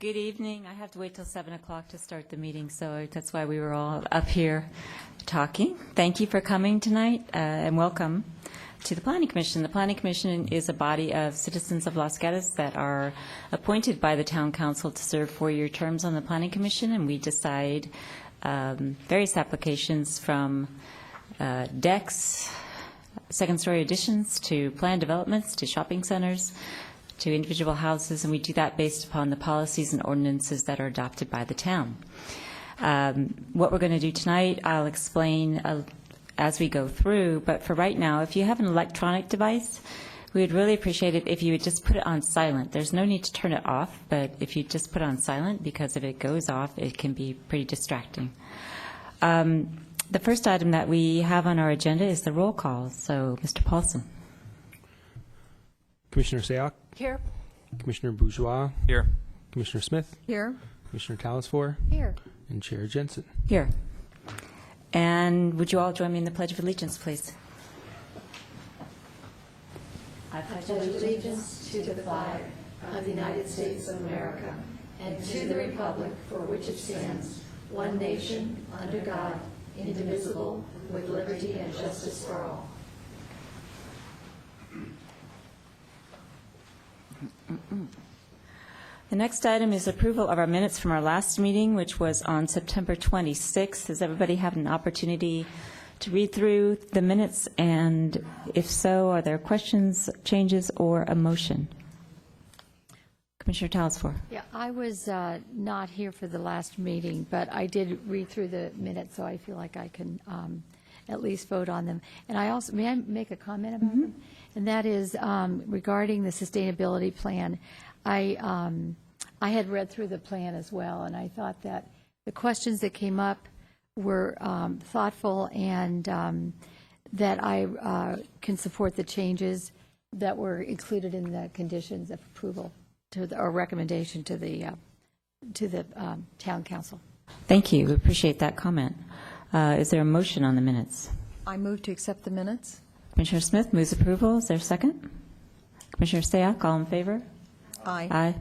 Good evening. I have to wait till 7 o'clock to start the meeting, so that's why we were all up here talking. Thank you for coming tonight, and welcome to the Planning Commission. The Planning Commission is a body of citizens of Los Gatos that are appointed by the Town Council to serve 4-year terms on the Planning Commission, and we decide various applications from decks, second-story additions, to planned developments, to shopping centers, to individual houses, and we do that based upon the policies and ordinances that are adopted by the town. What we're going to do tonight, I'll explain as we go through, but for right now, if you have an electronic device, we would really appreciate it if you would just put it on silent. There's no need to turn it off, but if you just put it on silent, because if it goes off, it can be pretty distracting. The first item that we have on our agenda is the roll call. So, Mr. Paulson. Commissioner Sayoc? Here. Commissioner Bourgeois? Here. Commissioner Smith? Here. Commissioner Talasfor? Here. And Chair Jensen. Here. And would you all join me in the Pledge of Allegiance, please? I pledge allegiance to the flag of the United States of America and to the republic for which it stands, one nation, under God, indivisible, with liberty and justice for all. The next item is approval of our minutes from our last meeting, which was on September 26th. Has everybody had an opportunity to read through the minutes? And if so, are there questions, changes, or a motion? Commissioner Talasfor. Yeah, I was not here for the last meeting, but I did read through the minutes, so I feel like I can at least vote on them. And I also, may I make a comment about them? And that is regarding the sustainability plan. I had read through the plan as well, and I thought that the questions that came up were thoughtful, and that I can support the changes that were included in the conditions of approval or recommendation to the town council. Thank you. We appreciate that comment. Is there a motion on the minutes? I move to accept the minutes. Commissioner Smith moves approval. Is there a second? Commissioner Sayoc, all in favor? Aye.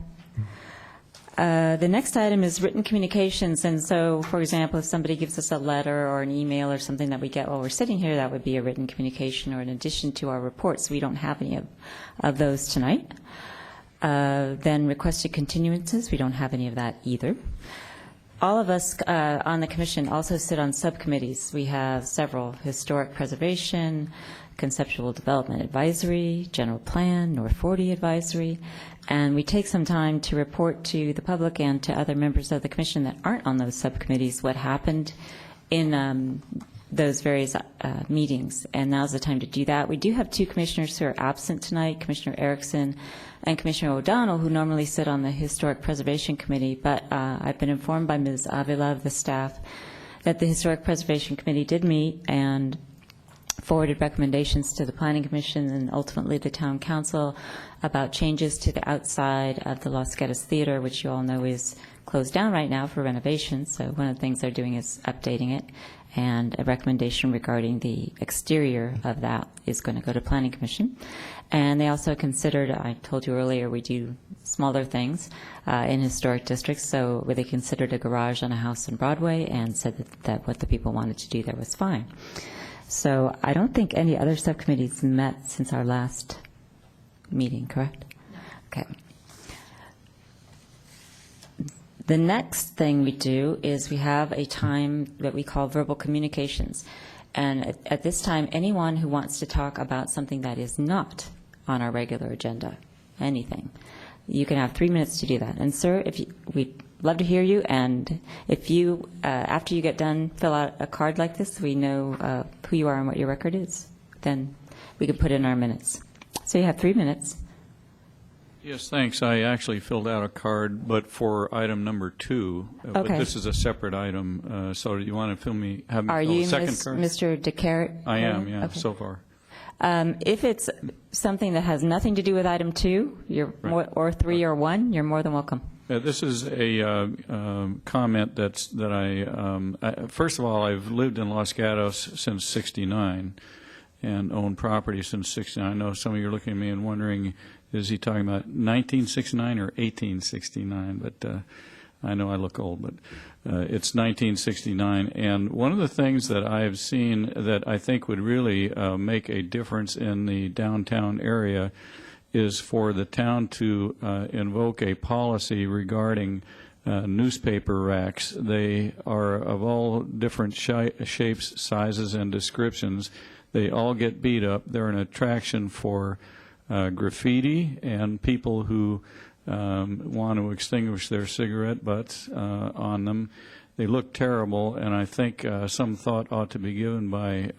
Aye. The next item is written communications, and so, for example, if somebody gives us a letter or an email or something that we get while we're sitting here, that would be a written communication or in addition to our reports. We don't have any of those tonight. Then requested continuances, we don't have any of that either. All of us on the commission also sit on subcommittees. We have several: historic preservation, conceptual development advisory, general plan, North 40 advisory, and we take some time to report to the public and to other members of the commission that aren't on those subcommittees what happened in those various meetings, and now's the time to do that. We do have two commissioners who are absent tonight, Commissioner Erickson and Commissioner O'Donnell, who normally sit on the Historic Preservation Committee, but I've been informed by Ms. Avila of the staff that the Historic Preservation Committee did meet and forwarded recommendations to the Planning Commission and ultimately the Town Council about changes to the outside of the Los Gatos Theater, which you all know is closed down right now for renovation. So one of the things they're doing is updating it, and a recommendation regarding the exterior of that is going to go to Planning Commission. And they also considered, I told you earlier, we do smaller things in historic districts, so they considered a garage on a house on Broadway and said that what the people wanted to do there was fine. So I don't think any other subcommittees met since our last meeting, correct? No. Okay. The next thing we do is we have a time that we call verbal communications. And at this time, anyone who wants to talk about something that is not on our regular agenda, anything, you can have 3 minutes to do that. And sir, we'd love to hear you, and if you, after you get done, fill out a card like this, we know who you are and what your record is, then we can put it in our minutes. So you have 3 minutes. Yes, thanks. I actually filled out a card, but for item number 2. Okay. But this is a separate item. So do you want to have me fill a second card? Mr. DeCarrot? I am, yeah, okay. so far. If it's something that has nothing to do with item 2, Right. or 3 or 1, you're more than welcome. This is a comment that I first of all, I've lived in Los Gatos since '69, and owned property since 69. I know some of you are looking at me and wondering, is he talking about 1969 or 1869? But I know I look old, but it's 1969. And one of the things that I've seen that I think would really make a difference in the downtown area is for the town to invoke a policy regarding newspaper racks. They are of all different shapes, sizes, and descriptions. They all get beat up. They're an attraction for graffiti and people who want to extinguish their cigarette butts on them. They look terrible, and I think some thought ought to be given by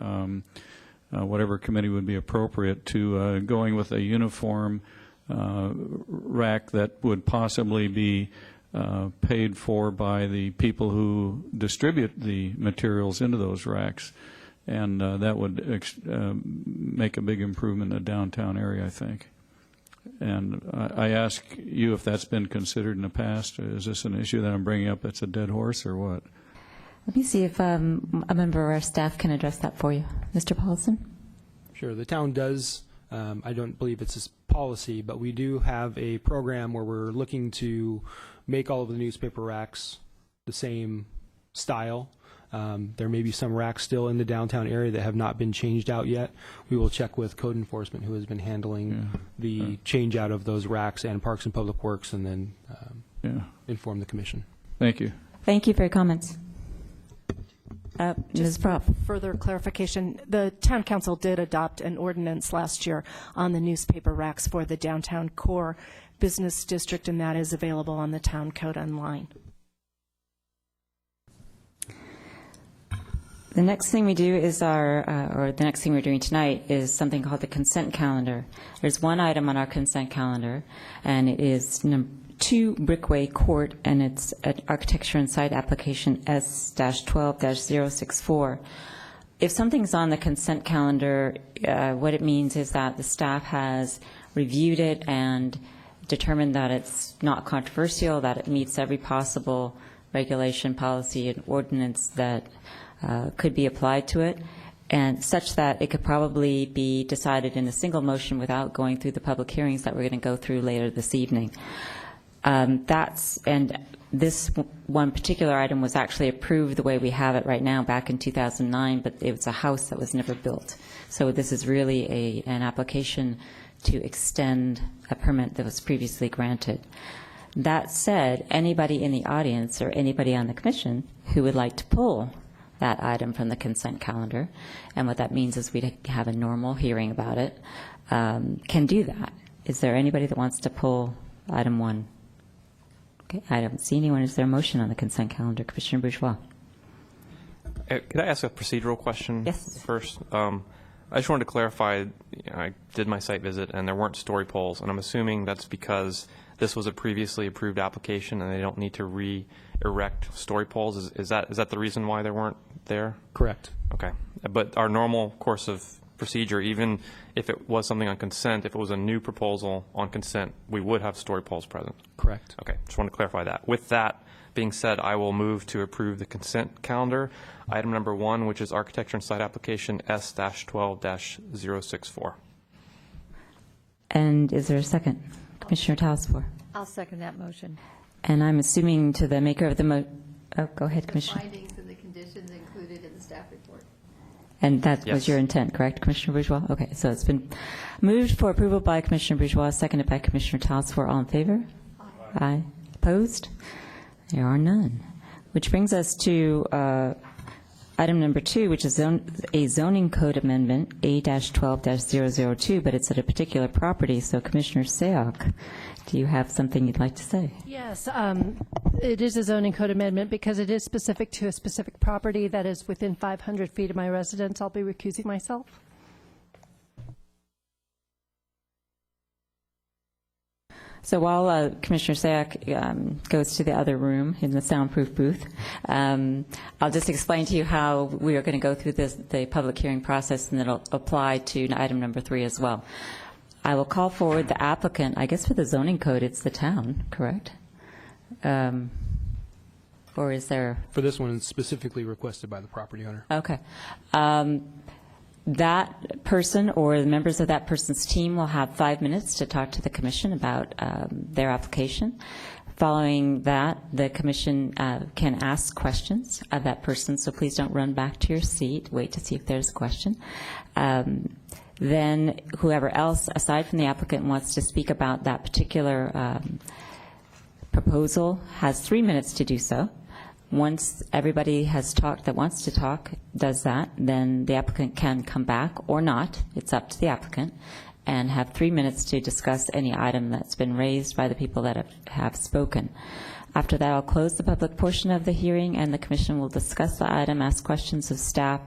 whatever committee would be appropriate to going with a uniform rack that would possibly be paid for by the people who distribute the materials into those racks. And that would make a big improvement in the downtown area, I think. And I ask you if that's been considered in the past. Is this an issue that I'm bringing up that's a dead horse or what? Let me see if a member of our staff can address that for you. Mr. Paulson? Sure. The town does, I don't believe it's a policy, but we do have a program where we're looking to make all of the newspaper racks the same style. There may be some racks still in the downtown area that have not been changed out yet. We will check with code enforcement, who has been handling the change out of those racks, and Parks and Public Works, and then inform the commission. Thank you. Thank you for your comments. Ms. Propp. Further clarification, the town council did adopt an ordinance last year on the newspaper racks for the downtown core business district, and that is available on the town code online. The next thing we do is the next thing we're doing tonight is something called the consent calendar. There's one item on our consent calendar, and it is 2 Brickway Court, and it's an architecture and site application S-12-064. If something's on the consent calendar, what it means is that the staff has reviewed it and determined that it's not controversial, that it meets every possible regulation, policy, and ordinance that could be applied to it, and such that it could probably be decided in a single motion without going through the public hearings that we're going to go through later this evening. And this one particular item was actually approved the way we have it right now back in 2009, but it was a house that was never built. So this is really an application to extend a permit that was previously granted. That said, anybody in the audience or anybody on the commission who would like to pull that item from the consent calendar, and what that means is we'd have a normal hearing about it, can do that. Is there anybody that wants to pull item 1? Okay, I don't see anyone. Is there a motion on the consent calendar? Commissioner Bourgeois. Could I ask a procedural question first? I just wanted to clarify, I did my site visit and there weren't story poles, and I'm assuming that's because this was a previously approved application and they don't need to re-erect story poles. Is that the reason why they weren't there? Correct. Okay. But our normal course of procedure, even if it was something on consent, if it was a new proposal on consent, we would have story poles present? Correct. Okay. Just want to clarify that. With that being said, I will move to approve the consent calendar. Item number 1, which is architecture and site application S-12-064. And is there a second? Commissioner Talaspour. I'll second that motion. And I'm assuming to the maker of the go ahead, Commissioner. Findings and the conditions included in the staff report. And that Yes. was your intent, correct, Commissioner Bourgeois? Okay, so it's been moved for approval by Commissioner Bourgeois, seconded by Commissioner Talaspour. All in favor? Aye. Opposed? There are none. Which brings us to item number 2, which is a zoning code amendment, A-12-002, but it's at a particular property. So Commissioner Sayoc, do you have something you'd like to say? Yes, it is a zoning code amendment because it is specific to a specific property that is within 500 feet of my residence. I'll be recusing myself. So while Commissioner Sayoc goes to the other room in the soundproof booth, I'll just explain to you how we are going to go through the public hearing process, and it'll apply to item number 3 as well. I will call forward the applicant. I guess for the zoning code, it's the town, correct? Or is there? For this one, it's specifically requested by the property owner. Okay. that person or the members of that person's team will have 5 minutes to talk to the commission about their application. Following that, the commission can ask questions of that person, so please don't run back to your seat. Wait to see if there's a question. Then whoever else, aside from the applicant, wants to speak about that particular proposal has 3 minutes to do so. Once everybody has talked that wants to talk, does that, then the applicant can come back or not. It's up to the applicant, and have 3 minutes to discuss any item that's been raised by the people that have spoken. After that, I'll close the public portion of the hearing, and the commission will discuss the item, ask questions of staff,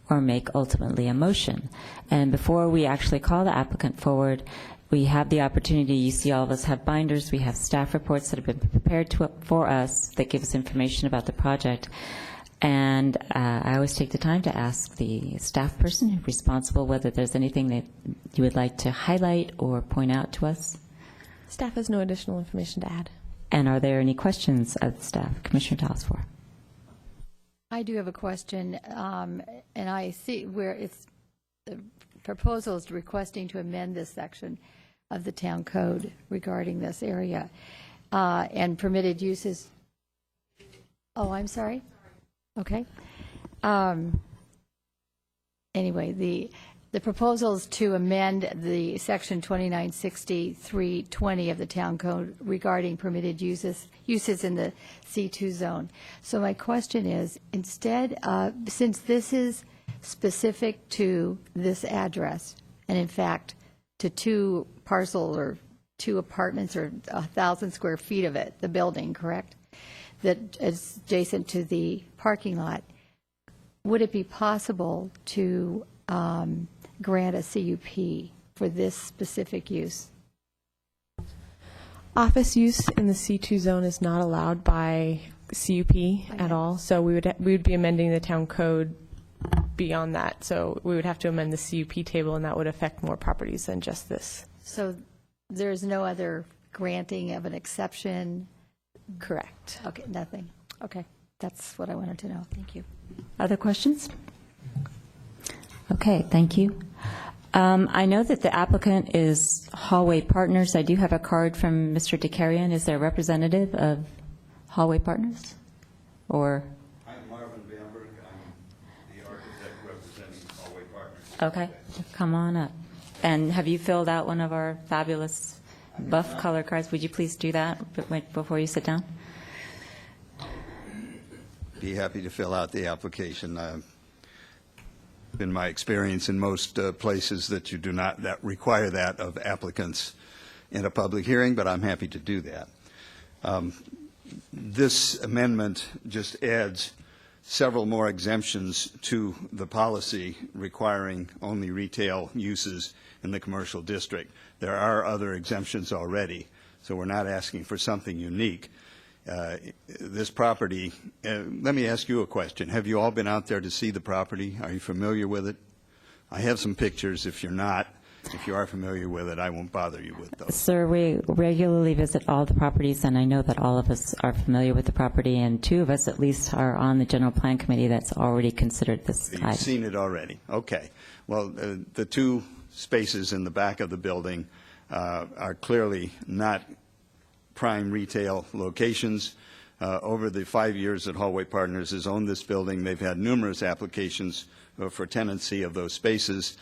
or make ultimately a motion. And before we actually call the applicant forward, we have the opportunity, you see all of us have binders, we have staff reports that have been prepared for us that give us information about the project. And I always take the time to ask the staff person who's responsible whether there's anything that you would like to highlight or point out to us. Staff has no additional information to add. And are there any questions of the staff? Commissioner Telesfor. I do have a question, and I see where it's the proposal is requesting to amend this section of the town code regarding this area and permitted uses. Oh, I'm sorry. Okay. Anyway, the proposal is to amend the section 2963-320 of the town code regarding permitted uses in the C2 zone. So my question is, instead, since this is specific to this address, and in fact, to 2 parcels or 2 apartments or 1,000 square feet of it, the building, correct? That is adjacent to the parking lot, would it be possible to grant a CUP for this specific use? Office use in the C2 zone is not allowed by CUP at all, so we would be amending the town code beyond that. So we would have to amend the CUP table, and that would affect more properties than just this. So there's no other granting of an exception? Correct. Okay, nothing. Okay, that's what I wanted to know. Thank you. Other questions? Okay, thank you. I know that the applicant is Hallway Partners. I do have a card from Mr. Dekarian. Is there a representative of Hallway Partners? Or? I'm Marvin Bamberg. I'm the architect representing Hallway Partners. Okay, come on up. And have you filled out one of our fabulous buff color cards? Would you please do that before you sit down? Be happy to fill out the application. Been my experience in most places that you do not require that of applicants in a public hearing, but I'm happy to do that. This amendment just adds several more exemptions to the policy requiring only retail uses in the commercial district. There are other exemptions already, so we're not asking for something unique. This property, let me ask you a question. Have you all been out there to see the property? Are you familiar with it? I have some pictures. If you're not, if you are familiar with it, I won't bother you with those. Sir, we regularly visit all the properties, and I know that all of us are familiar with the property, and 2 of us at least are on the general plan committee that's already considered this item. You've seen it already. Okay. Well, the 2 spaces in the back of the building are clearly not prime retail locations. Over the 5 years that Hallway Partners has owned this building, they've had numerous applications for tenancy of those spaces.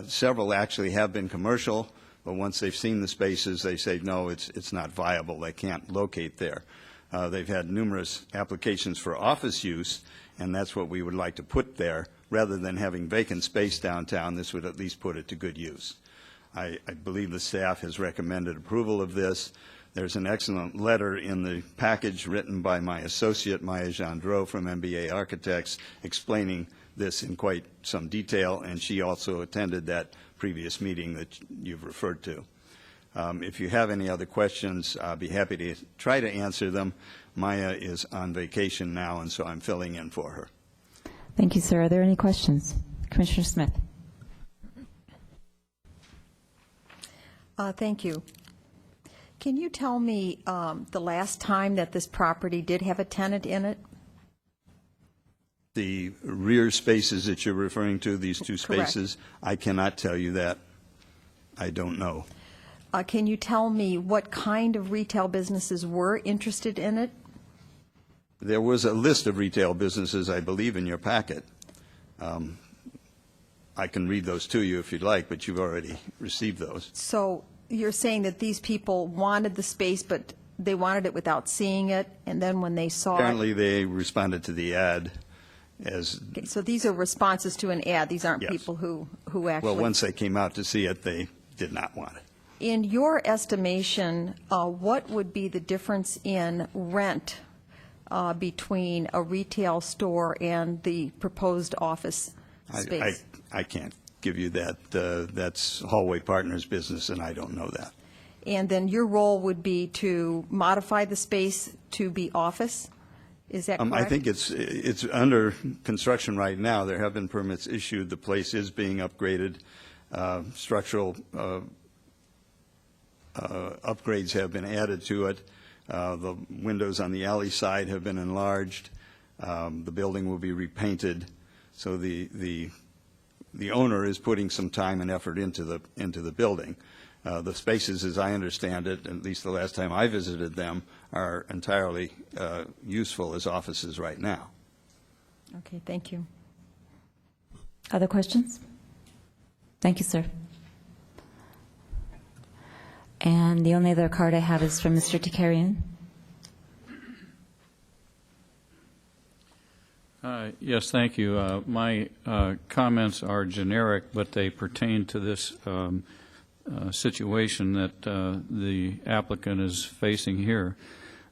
Several actually have been commercial, but once they've seen the spaces, they say, no, it's not viable. They can't locate there. They've had numerous applications for office use, and that's what we would like to put there. Rather than having vacant space downtown, this would at least put it to good use. I believe the staff has recommended approval of this. There's an excellent letter in the package written by my associate, Maya Gendreau from MBA Architects, explaining this in quite some detail, and she also attended that previous meeting that you've referred to. If you have any other questions, I'll be happy to try to answer them. Maya is on vacation now, and so I'm filling in for her. Thank you, sir. Are there any questions? Commissioner Smith. Thank you. Can you tell me the last time that this property did have a tenant in it? The rear spaces that you're referring to, these two Correct. spaces, I cannot tell you that. I don't know. Can you tell me what kind of retail businesses were interested in it? There was a list of retail businesses, I believe, in your packet. I can read those to you if you'd like, but you've already received those. So you're saying that these people wanted the space, but they wanted it without seeing it, and then when they saw Apparently, it... they responded to the ad as, Okay, so these are responses to an ad. These aren't Yes. people who actually... well, once they came out to see it, they did not want it. In your estimation, what would be the difference in rent between a retail store and the proposed office space? I can't give you that. That's Hallway Partners' business, and I don't know that. And then your role would be to modify the space to be office? Is that correct? I think it's under construction right now. There have been permits issued. The place is being upgraded. Structural upgrades have been added to it. The windows on the alley side have been enlarged. The building will be repainted. So the owner is putting some time and effort into the building. The spaces, as I understand it, at least the last time I visited them, are entirely useful as offices right now. Okay, thank you. Other questions? Thank you, sir. And the only other card I have is from Mr. Takarian. Yes, thank you. My comments are generic, but they pertain to this situation that the applicant is facing here.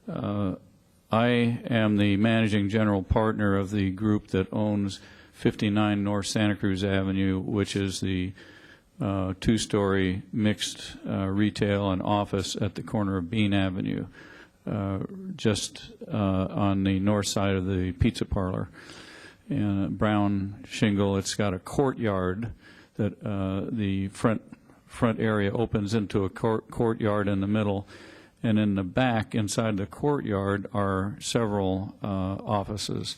I am the managing general partner of the group that owns 59 North Santa Cruz Avenue, which is the two-story mixed retail and office at the corner of Bean Avenue, just on the north side of the pizza parlor. And a brown shingle. It's got a courtyard that the front area opens into a courtyard in the middle, and in the back, inside the courtyard, are several offices.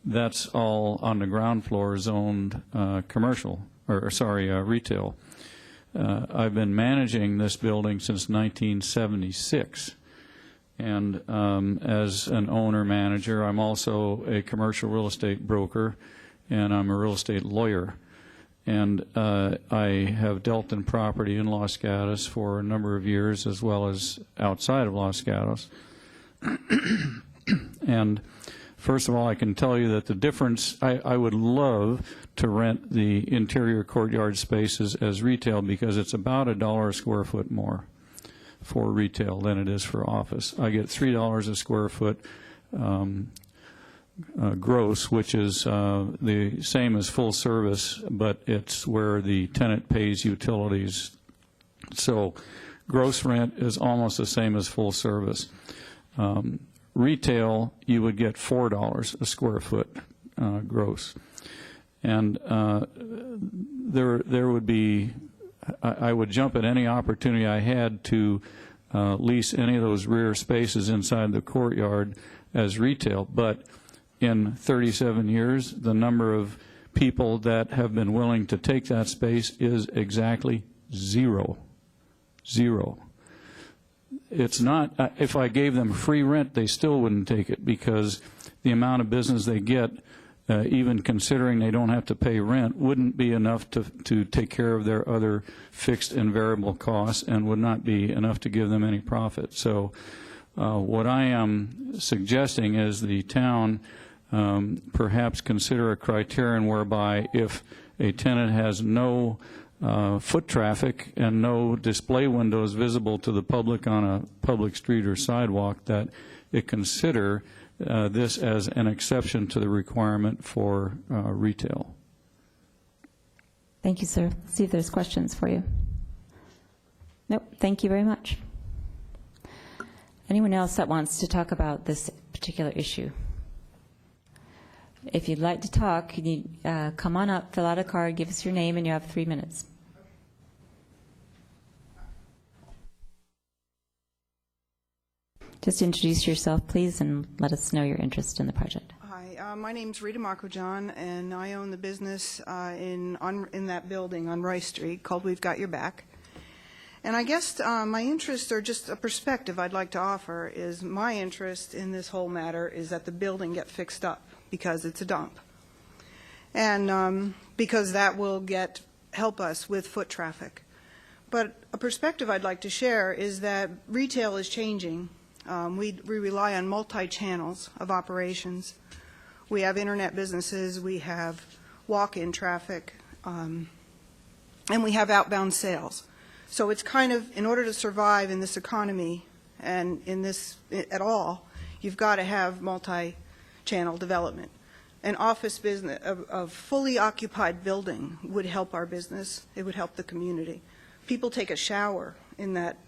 That's all on the ground floor zoned retail. I've been managing this building since 1976. And as an owner-manager, I'm also a commercial real estate broker, and I'm a real estate lawyer. And I have dealt in property in Los Gatos for a number of years, as well as outside of Los Gatos. And first of all, I can tell you that the difference, I would love to rent the interior courtyard spaces as retail, because it's about $1 a square foot more for retail than it is for office. I get $3 a square foot gross, which is the same as full service, but it's where the tenant pays utilities. So gross rent is almost the same as full service. Retail, you would get $4 a square foot gross. And there would be, I would jump at any opportunity I had to lease any of those rear spaces inside the courtyard as retail. But in 37 years, the number of people that have been willing to take that space is exactly zero. Zero. It's not, if I gave them free rent, they still wouldn't take it, because the amount of business they get, even considering they don't have to pay rent, wouldn't be enough to take care of their other fixed and variable costs, and would not be enough to give them any profit. So what I am suggesting is the town perhaps consider a criterion whereby if a tenant has no foot traffic and no display windows visible to the public on a public street or sidewalk, that it consider this as an exception to the requirement for retail. Thank you, sir. Let's see if there's questions for you. Nope. Thank you very much. Anyone else that wants to talk about this particular issue? If you'd like to talk, you need, come on up, fill out a card, give us your name, and you have 3 minutes. Just introduce yourself, please, and let us know your interest in the project. Hi, Hi, my name's Rita Marco-John, and I own the business in that building on Rice Street called We've Got Your Back. And I guess my interests, or just a perspective I'd like to offer, is my interest in this whole matter is that the building get fixed up because it's a dump. And because that will help us with foot traffic. But a perspective I'd like to share is that retail is changing. We rely on multi-channels of operations. We have internet businesses, we have walk-in traffic, and we have outbound sales. So it's kind of, in order to survive in this economy and in this at all, you've got to have multi-channel development. An office business, a fully occupied building would help our business. It would help the community. People take a shower in that,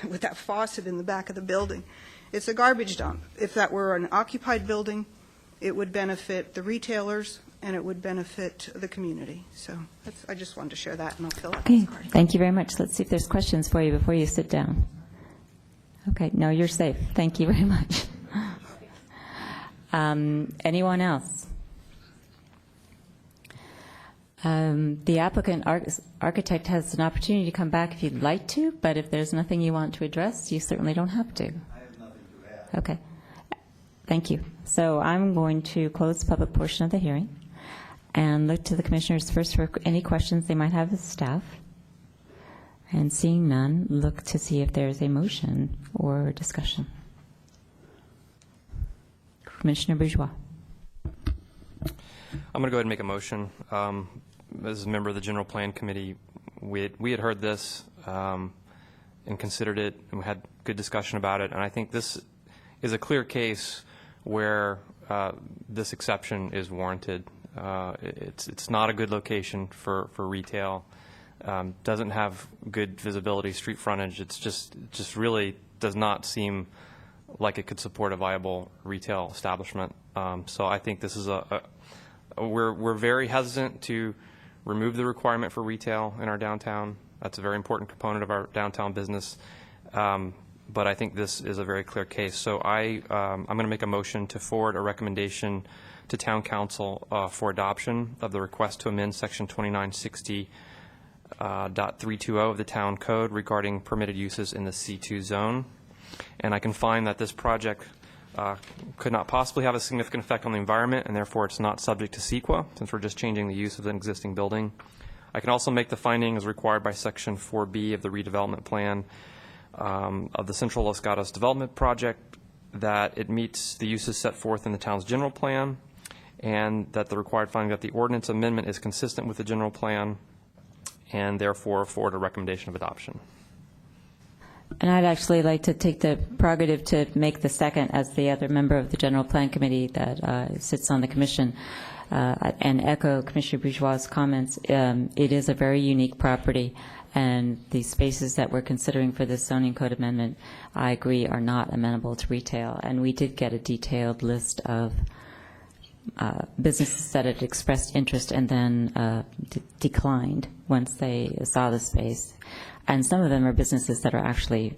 with that faucet in the back of the building. It's a garbage dump. If that were an occupied building, it would benefit the retailers and it would benefit the community. So I just wanted to share that, and I'll fill out Okay, this card. thank you very much. Let's see if there's questions for you before you sit down. Okay, no, you're safe. Thank you very much. Anyone else? The applicant architect has an opportunity to come back if you'd like to, but if there's nothing you want to address, you certainly don't have to. I have nothing to add. Okay. Thank you. So I'm going to close the public portion of the hearing and look to the commissioners first for any questions they might have of staff. And seeing none, look to see if there's a motion or discussion. Commissioner Bourgeois. I'm going to go ahead and make a motion. As a member of the General Plan Committee, we had heard this and considered it, and we had good discussion about it. And I think this is a clear case where this exception is warranted. It's not a good location for retail. Doesn't have good visibility, street frontage. It's just really does not seem like it could support a viable retail establishment. So I think this is we're very hesitant to remove the requirement for retail in our downtown. That's a very important component of our downtown business. But I think this is a very clear case. So I'm going to make a motion to forward a recommendation to Town Council for adoption of the request to amend Section 2960.320 of the Town Code regarding permitted uses in the C2 zone. And I can find that this project could not possibly have a significant effect on the environment, and therefore it's not subject to CEQA, since we're just changing the use of an existing building. I can also make the finding as required by Section 4B of the redevelopment plan of the Central Los Gatos Development Project, that it meets the uses set forth in the town's general plan, and that the required finding that the ordinance amendment is consistent with the general plan, and therefore forward a recommendation of adoption. And I'd actually like to take the prerogative to make the second as the other member of the General Plan Committee that sits on the commission and echo Commissioner Bourgeois' comments. It is a very unique property, and the spaces that we're considering for this zoning code amendment, I agree, are not amenable to retail. And we did get a detailed list of businesses that had expressed interest and then declined once they saw the space. And some of them are businesses that are actually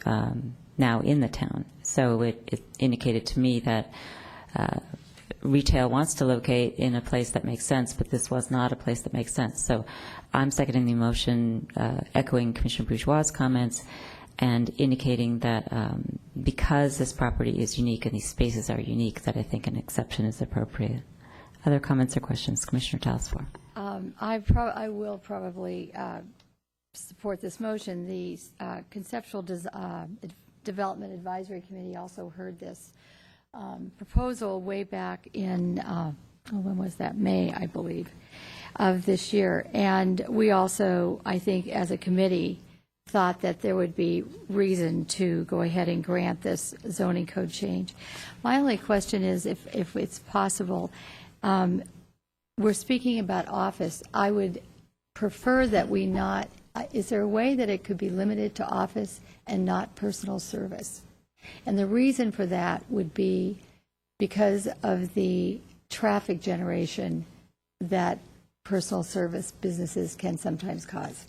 now in the town. So it indicated to me that retail wants to locate in a place that makes sense, but this was not a place that makes sense. So I'm seconding the motion, echoing Commissioner Bourgeois' comments, and indicating that because this property is unique and these spaces are unique, that I think an exception is appropriate. Other comments or questions? Commissioner Telesfor. I will probably support this motion. The Conceptual Development Advisory Committee also heard this proposal way back in, when was that? May, I believe, of this year. And we also, I think, as a committee, thought that there would be reason to go ahead and grant this zoning code change. My only question is if it's possible, we're speaking about office. I would prefer that we not, is there a way that it could be limited to office and not personal service? And the reason for that would be because of the traffic generation that personal service businesses can sometimes cause.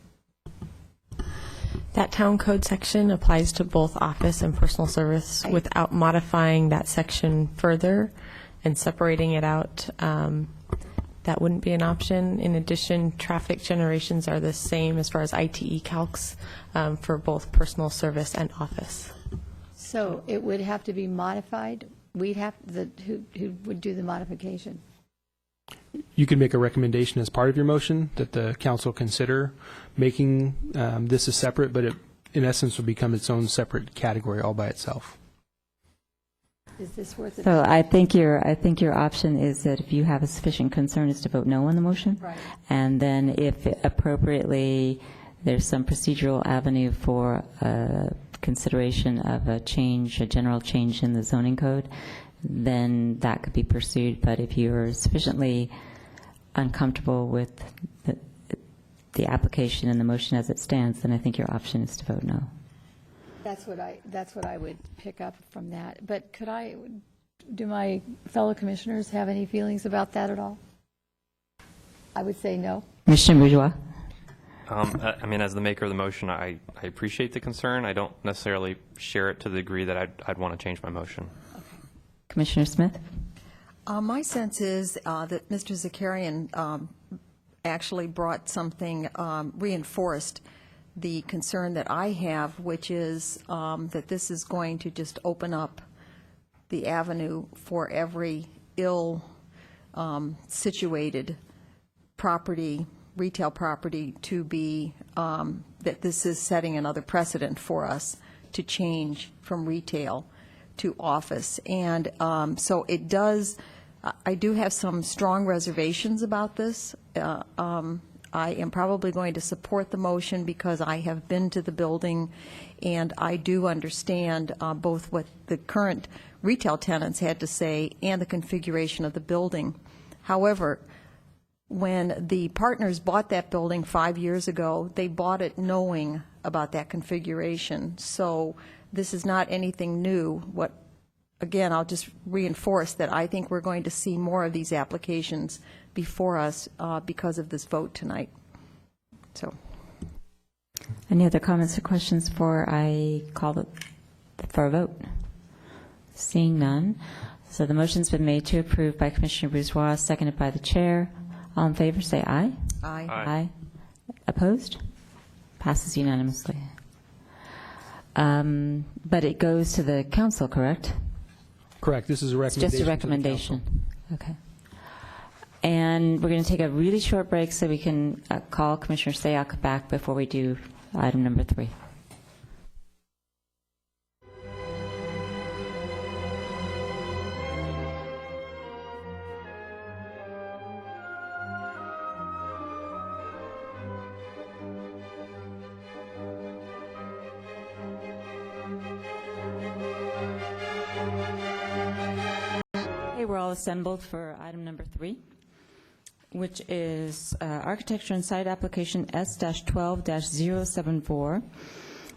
That town code section applies to both office and personal service. Without modifying that section further, and separating it out, that wouldn't be an option. In addition, traffic generations are the same as far as ITE calcs for both personal service and office. So it would have to be modified? We'd have, who would do the modification? You could make a recommendation as part of your motion that the council consider making this a separate, but it, in essence, will become its own separate category all by itself. Is this worth it? So I think your option is that if you have a sufficient concern is to vote no on the motion. Right. And then if appropriately there's some procedural avenue for consideration of a general change in the zoning code, then that could be pursued. But if you're sufficiently uncomfortable with the application and the motion as it stands, then I think your option is to vote no. That's what I would pick up from that. But do my fellow commissioners have any feelings about that at all? I would say no. Commissioner Bourgeois? I mean, as the maker of the motion, I appreciate the concern. I don't necessarily share it to the degree that I'd want to change my motion. Commissioner Smith? My sense is that Mr. Zakarian actually brought something, reinforced the concern that I have, which is that this is going to just open up the avenue for every ill-situated property, retail property, to be, that this is setting another precedent for us to change from retail to office. And so it does, I do have some strong reservations about this. I am probably going to support the motion because I have been to the building and I do understand both what the current retail tenants had to say and the configuration of the building. However, when the partners bought that building 5 years ago, they bought it knowing about that configuration. So this is not anything new. Again, I'll just reinforce that I think we're going to see more of these applications before us because of this vote tonight. So, any other comments or questions before I call for a vote? Seeing none. So the motion's been made to approve by Commissioner Bourgeois, seconded by the chair. All in favor, say aye. aye. Aye. Opposed? Passes unanimously. But it goes to the council, correct? Correct. This is a It's recommendation. just a recommendation. Okay. And we're going to take a really short break so we can call Commissioner Sayak back before we do item number 3. Okay, we're all assembled for item number 3. Which is architecture and site application S-12-074,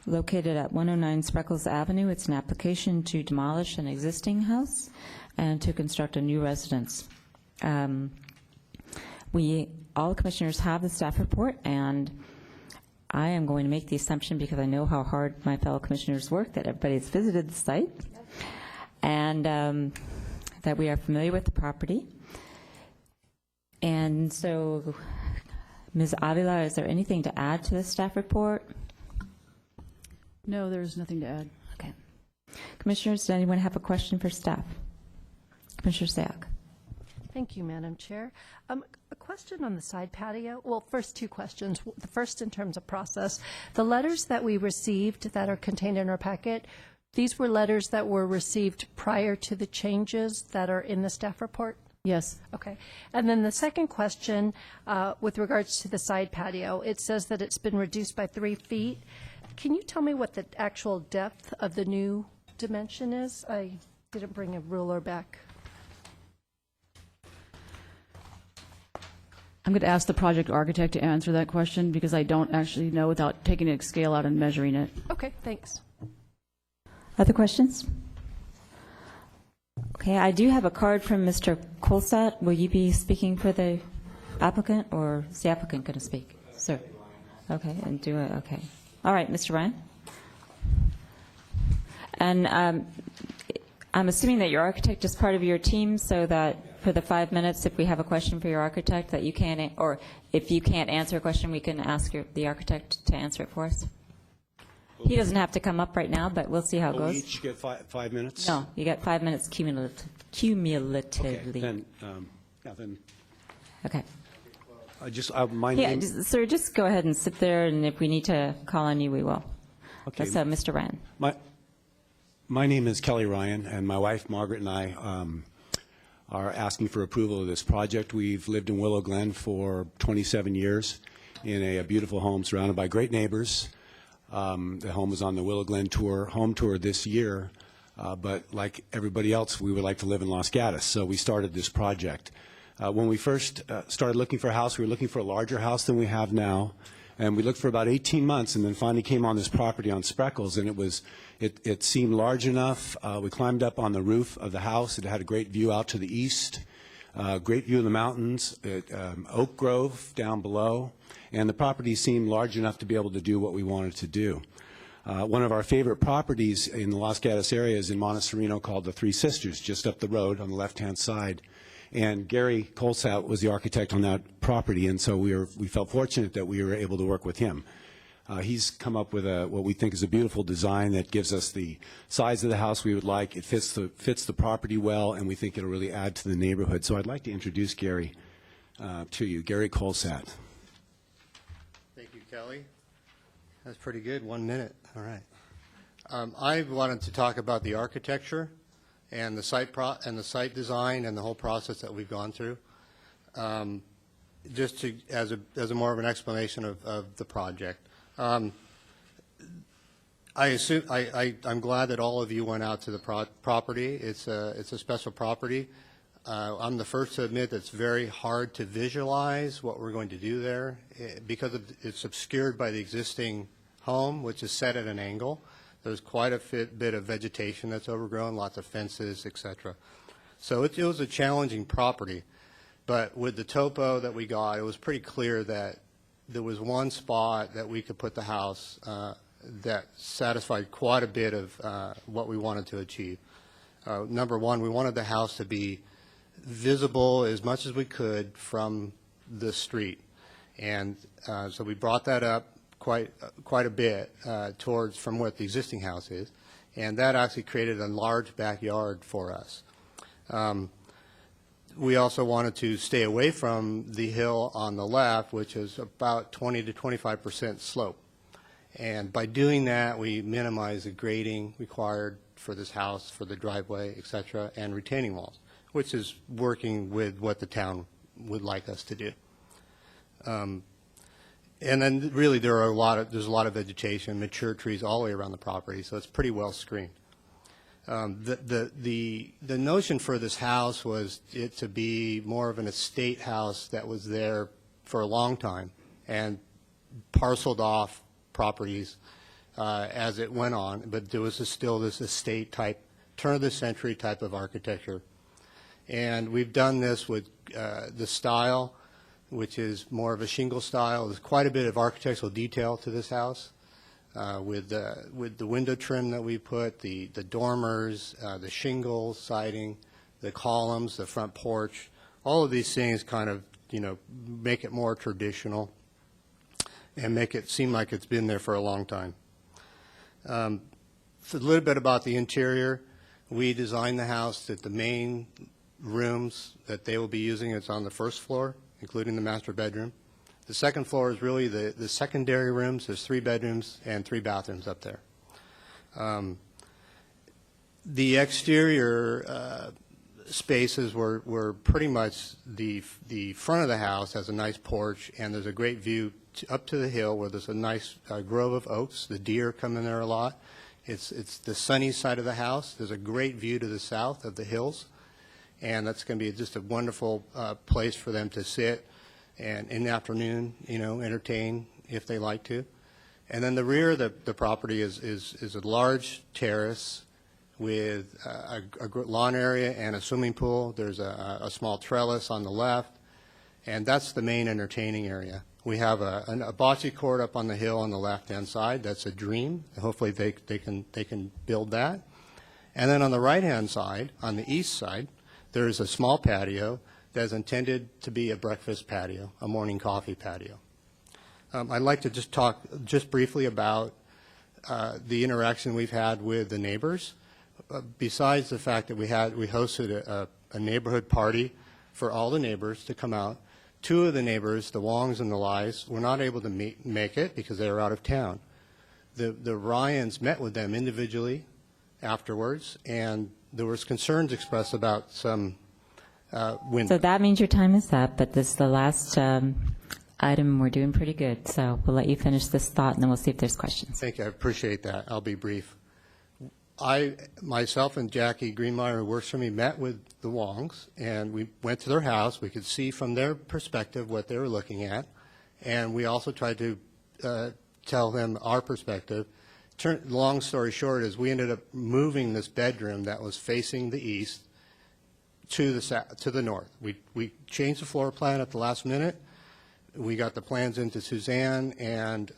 located at 109 Spreckles Avenue. It's an application to demolish an existing house and to construct a new residence. All commissioners have the staff report, and I am going to make the assumption, because I know how hard my fellow commissioners work, that everybody's visited the site and that we are familiar with the property. And so, Ms. Avila, is there anything to add to the staff report? No, there's nothing to add. Okay. Commissioners, does anyone have a question for staff? Commissioner Sayak. Thank you, Madam Chair. A question on the side patio. Well, first 2 questions. The first, in terms of process, the letters that we received that are contained in our packet, these were letters that were received prior to the changes that are in the staff report? Yes. Okay. And then the second question, with regards to the side patio, it says that it's been reduced by 3 feet. Can you tell me what the actual depth of the new dimension is? I didn't bring a ruler back. I'm going to ask the project architect to answer that question because I don't actually know without taking a scale out and measuring it. Okay, thanks. Other questions? Okay, I do have a card from Mr. Colsat. Will you be speaking for the applicant, or is the applicant going to speak? Sir. Okay, and do it. Okay. All right, Mr. Ryan. And I'm assuming that your architect is part of your team, so that for the 5 minutes, if we have a question for your architect, that you can, or if you can't answer a question, we can ask the architect to answer it for us. He doesn't have to come up right now, but we'll see how it We goes. each get 5 minutes? No, you get 5 minutes cumulatively. Okay, then, Okay. my Yeah, name, sir, just go ahead and sit there, and if we need to call on you, we will. Okay. That's Mr. Ryan. my name is Kelly Ryan, and my wife Margaret and I are asking for approval of this project. We've lived in Willow Glen for 27 years in a beautiful home surrounded by great neighbors. The home was on the Willow Glen home tour this year, but like everybody else, we would like to live in Los Gatos, so we started this project. When we first started looking for a house, we were looking for a larger house than we have now, and we looked for about 18 months, and then finally came on this property on Spreckles, and it seemed large enough. We climbed up on the roof of the house. It had a great view out to the east, great view of the mountains, oak grove down below, and the property seemed large enough to be able to do what we wanted to do. One of our favorite properties in the Los Gatos area is in Montessorino called the Three Sisters, just up the road on the left-hand side. And Gary Colsat was the architect on that property, and so we felt fortunate that we were able to work with him. He's come up with what we think is a beautiful design that gives us the size of the house we would like. It fits the property well, and we think it'll really add to the neighborhood. So I'd like to introduce Gary to you, Gary Colsat. Thank you, Kelly. That's pretty good. 1 minute. All right. I wanted to talk about the architecture and the site design and the whole process that we've gone through, just to as a more of an explanation of the project. I'm glad that all of you went out to the property. It's a special property. I'm the first to admit that it's very hard to visualize what we're going to do there because it's obscured by the existing home, which is set at an angle. There's quite a bit of vegetation that's overgrown, lots of fences, etc. So it was a challenging property. But with the topo that we got, it was pretty clear that there was one spot that we could put the house that satisfied quite a bit of what we wanted to achieve. Number one, we wanted the house to be visible as much as we could from the street. And so we brought that up quite a bit towards from what the existing house is, and that actually created a large backyard for us. We also wanted to stay away from the hill on the left, which is about 20 to 25% slope. And by doing that, we minimize the grading required for this house, for the driveway, etc., and retaining walls, which is working with what the town would like us to do. And then really there's a lot of vegetation, mature trees all the way around the property, so it's pretty well screened. The notion for this house was it to be more of an estate house that was there for a long time and parceled off properties as it went on, but there was still this estate type, turn of the century type of architecture. And we've done this with the style, which is more of a shingle style. There's quite a bit of architectural detail to this house with the window trim that we put, the dormers, the shingle siding, the columns, the front porch. All of these things kind of, make it more traditional and make it seem like it's been there for a long time. So a little bit about the interior. We designed the house that the main rooms that they will be using is on the first floor, including the master bedroom. The second floor is really the secondary rooms. There's 3 bedrooms and 3 bathrooms up there. The exterior spaces were pretty much the front of the house has a nice porch, and there's a great view up to the hill where there's a nice grove of oaks. The deer come in there a lot. It's the sunny side of the house. There's a great view to the south of the hills, and that's going to be just a wonderful place for them to sit and in the afternoon, entertain if they like to. And then the rear of the property is a large terrace with a lawn area and a swimming pool. There's a small trellis on the left, and that's the main entertaining area. We have a bocce court up on the hill on the left-hand side. That's a dream. Hopefully they can build that. And then on the right-hand side, on the east side, there is a small patio that is intended to be a breakfast patio, a morning coffee patio. I'd like to just talk just briefly about the interaction we've had with the neighbors. Besides the fact that we hosted a neighborhood party for all the neighbors to come out, two of the neighbors, the Wongs and the Lies, were not able to make it because they were out of town. The Ryans met with them individually afterwards, and there was concerns expressed about some windows. So that means your time is up, but this is the last item. We're doing pretty good, so we'll let you finish this thought, and then we'll see if there's questions. Thank you. I appreciate that. I'll be brief. Myself and Jackie Greenmeyer, who works for me, met with the Wongs, and we went to their house. We could see from their perspective what they were looking at, and we also tried to tell them our perspective. Long story short is we ended up moving this bedroom that was facing the east to the north. We changed the floor plan at the last minute. We got the plans into Suzanne, and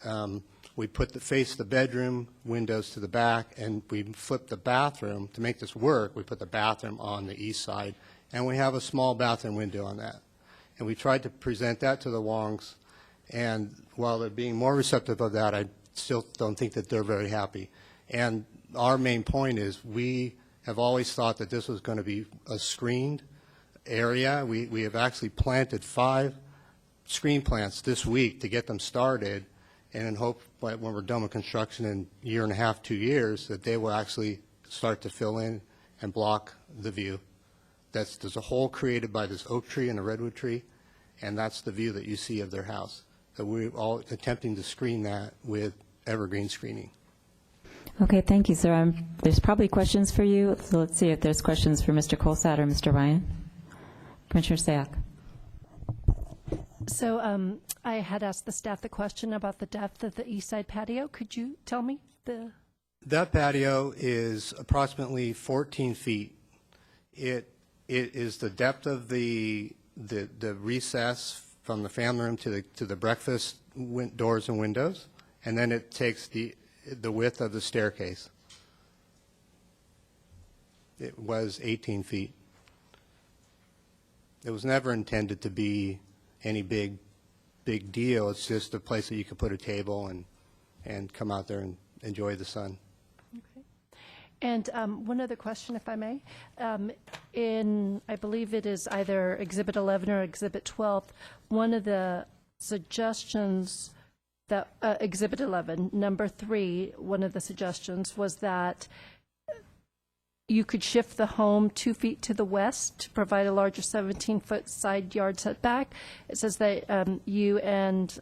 we faced the bedroom windows to the back, and we flipped the bathroom. To make this work, we put the bathroom on the east side, and we have a small bathroom window on that. And we tried to present that to the Wongs, and while they're being more receptive of that, I still don't think that they're very happy. And our main point is we have always thought that this was going to be a screened area. We have actually planted 5 screen plants this week to get them started, and in hope when we're done with construction in a year and a half, 2 years, that they will actually start to fill in and block the view. There's a hole created by this oak tree and a redwood tree, and that's the view that you see of their house. So we're all attempting to screen that with evergreen screening. Okay, thank you, sir. There's probably questions for you, so let's see if there's questions for Mr. Colsat or Mr. Ryan. Commissioner Sayak. So I had asked the staff the question about the depth of the east side patio. Could you tell me the? That patio is approximately 14 feet. It is the depth of the recess from the family room to the breakfast doors and windows, and then it takes the width of the staircase. It was 18 feet. It was never intended to be any big deal. It's just a place that you could put a table and come out there and enjoy the sun. Okay. And one other question, if I may. I believe it is either Exhibit 11 or Exhibit 12, one of the suggestions that, Exhibit 11, number 3, one of the suggestions was that you could shift the home 2 feet to the west to provide a larger 17-foot side yard setback. It says that you and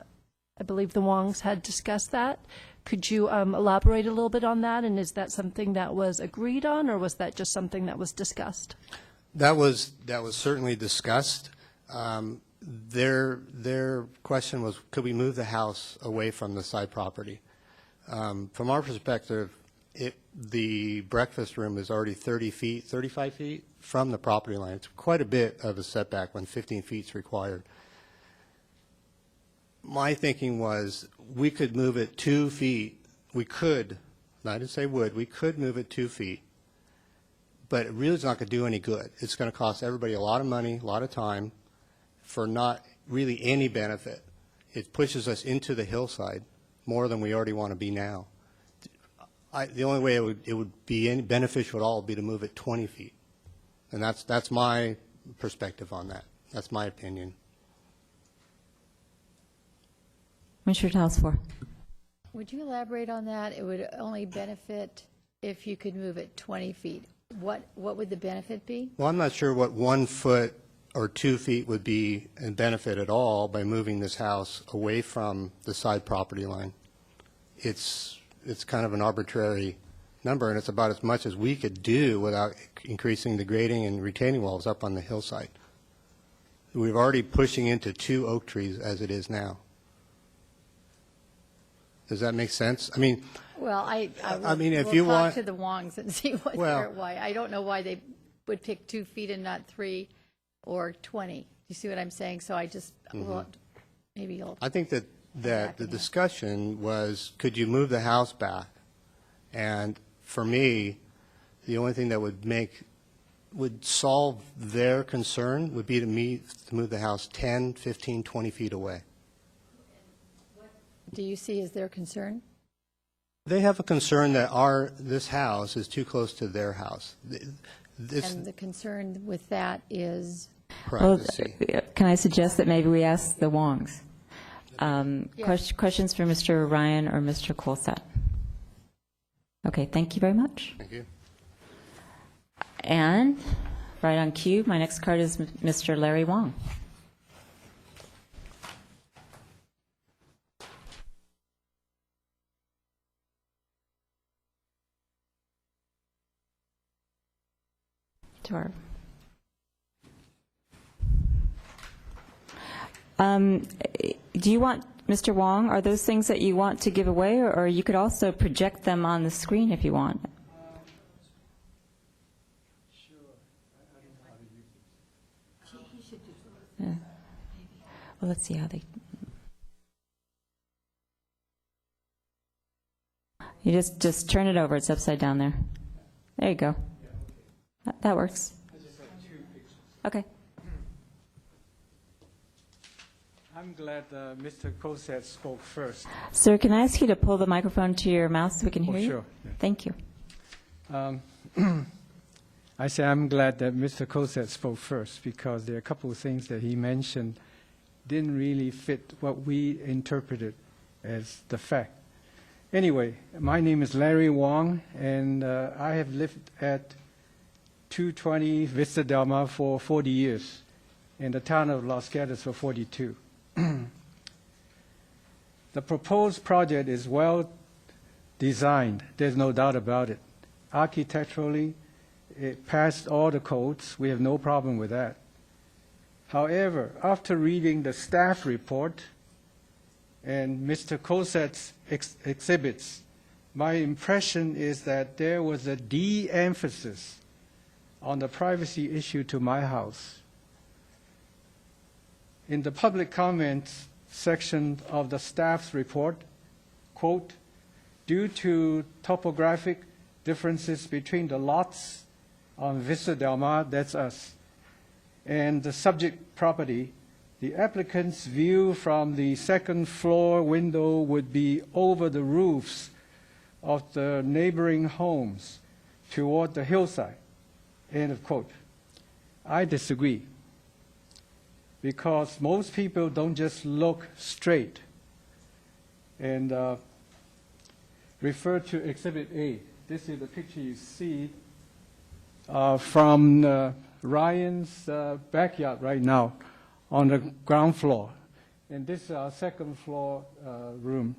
I believe the Wongs had discussed that. Could you elaborate a little bit on that? And is that something that was agreed on, or was that just something that was discussed? That was certainly discussed. Their question was, could we move the house away from the side property? From our perspective, the breakfast room is already 35 feet from the property line. It's quite a bit of a setback when 15 feet is required. My thinking was we could move it 2 feet. We could, I didn't say would, we could move it 2 feet, but it really is not going to do any good. It's going to cost everybody a lot of money, a lot of time, for not really any benefit. It pushes us into the hillside more than we already want to be now. The only way it would be any beneficial at all would be to move it 20 feet. And that's my perspective on that. That's my opinion. Commissioner Talsfor. Would you elaborate on that? It would only benefit if you could move it 20 feet. What would the benefit be? Well, I'm not sure what 1 foot or 2 feet would be in benefit at all by moving this house away from the side property line. It's kind of an arbitrary number, and it's about as much as we could do without increasing the grading and retaining walls up on the hillside. We're already pushing into 2 oak trees as it is now. Does that make sense? I mean, well, I mean, if we'll you talk want to the Wongs and see why. I don't know why they would pick 2 feet and not 3 or 20. You see what I'm saying? So I just, well, maybe you'll. I think that the discussion was, could you move the house back? And for me, The only thing that would solve their concern would be to move the house 10, 15, 20 feet away. Do you see as their concern? They have a concern that this house is too close to their house. And the concern with that is? Privacy. Well, can I suggest that maybe we ask the Wongs? Questions for Mr. Ryan or Mr. Colsett? Okay, thank you very much. Thank you. And right on cue, my next card is Mr. Larry Wong. To our do you want, Mr. Wong, are those things that you want to give away, or you could also project them on the screen if you want? Yeah. Well, let's see how they... You just turn it over. It's upside down there. There you go. That works. Okay. I'm glad Mr. Colsett spoke first. Sir, can I ask you to pull the microphone to your mouth so we can hear you? Sure. Yeah. Thank you. I say I'm glad that Mr. Colsett spoke first, because there are a couple of things that he mentioned didn't really fit what we interpreted as the fact. Anyway, my name is Larry Wong, and I have lived at 220 Vista Del Mar for 40 years, in the town of Los Gatos for 42. The proposed project is well designed. There's no doubt about it. Architecturally, it passed all the codes. We have no problem with that. However, after reading the staff report and Mr. Colsett's exhibits, my impression is that there was a de-emphasis on the privacy issue to my house. In the public comments section of the staff's report, quote, due to topographic differences between the lots on Vista Del Mar, that's us, and the subject property, the applicant's view from the second floor window would be over the roofs of the neighboring homes toward the hillside, end of quote. I disagree, because most people don't just look straight. And refer to Exhibit A. This is the picture you see from Ryan's backyard right now on the ground floor. And this is our second floor room.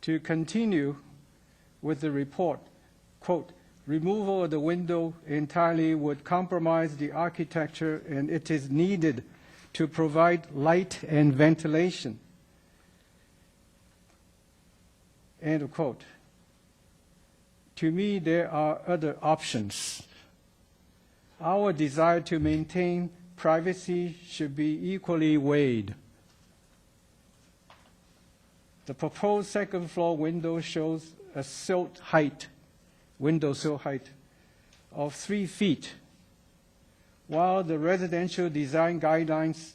To continue with the report, quote, removal of the window entirely would compromise the architecture, and it is needed to provide light and ventilation. End of quote. To me, there are other options. Our desire to maintain privacy should be equally weighed. The proposed second floor window shows a sill height, window sill height of 3 feet, while the residential design guidelines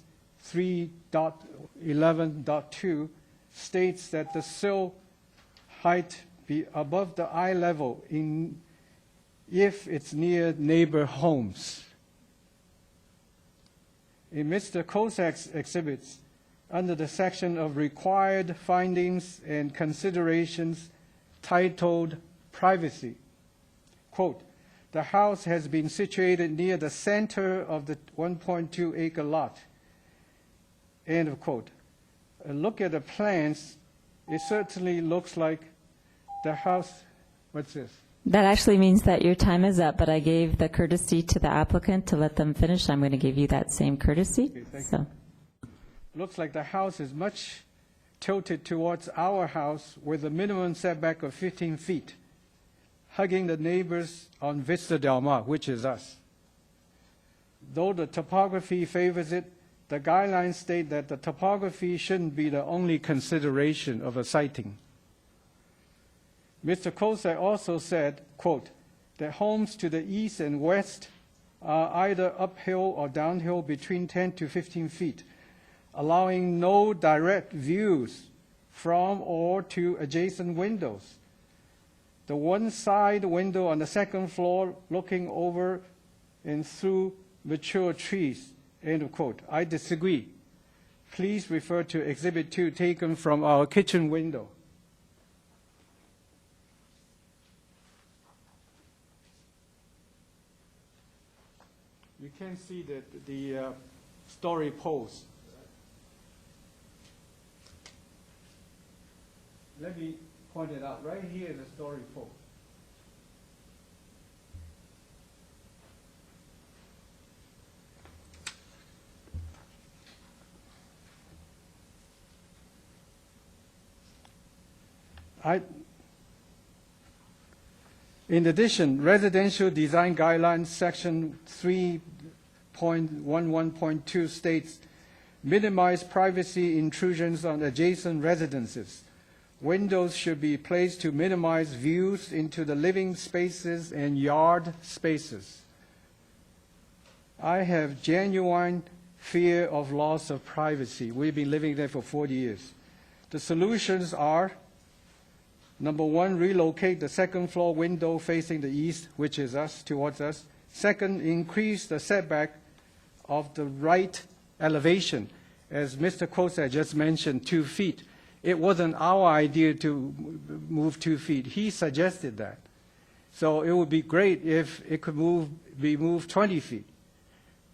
3.11.2 states that the sill height be above the eye level if it's near neighbor homes. In Mr. Colsett's exhibits, under the section of required findings and considerations titled privacy, quote, the house has been situated near the center of the 1.2 acre lot, end of quote. A look at the plans, it certainly looks like the house, what's this? That actually means that your time is up, but I gave the courtesy to the applicant to let them finish. I'm going to give you that same courtesy. Okay, thank you. Looks like the house is much tilted towards our house with a minimum setback of 15 feet, hugging the neighbors on Vista Del Mar, which is us. Though the topography favors it, the guidelines state that the topography shouldn't be the only consideration of a siting. Mr. Kosak also said, quote, that homes to the east and west are either uphill or downhill between 10 to 15 feet, allowing no direct views from or to adjacent windows. The one side window on the second floor looking over and through mature trees, end of quote. I disagree. Please refer to Exhibit 2 taken from our kitchen window. You can see that the story post. Let me point it out. Right here is the story post. In addition, Residential Design Guidelines Section 3.11.2 states, minimize privacy intrusions on adjacent residences. Windows should be placed to minimize views into the living spaces and yard spaces. I have genuine fear of loss of privacy. We've been living there for 40 years. The solutions are, number one, relocate the second floor window facing the east, which is us, towards us. Second, increase the setback of the right elevation. As Mr. Kosak just mentioned, 2 feet. It wasn't our idea to move 2 feet. He suggested that. So it would be great if it could be moved 20 feet.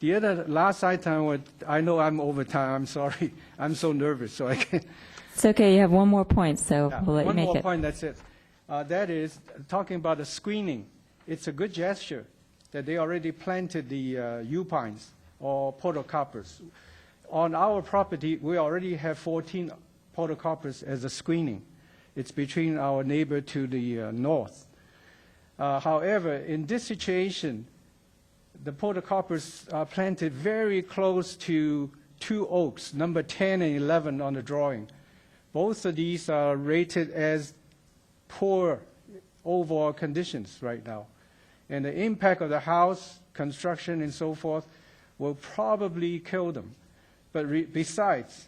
The other last item, I know I'm over time, I'm sorry. I'm so nervous, so I can't. It's okay, you have one more point, so we'll let you make it. One more point, that's it. That is, talking about the screening, it's a good gesture that they already planted the U-pines or podocarpus. On our property, we already have 14 podocarpus as a screening. It's between our neighbor to the north. However, in this situation, the podocarpus are planted very close to 2 oaks, number 10 and 11 on the drawing. Both of these are rated as poor overall conditions right now. And the impact of the house, construction and so forth will probably kill them. But besides,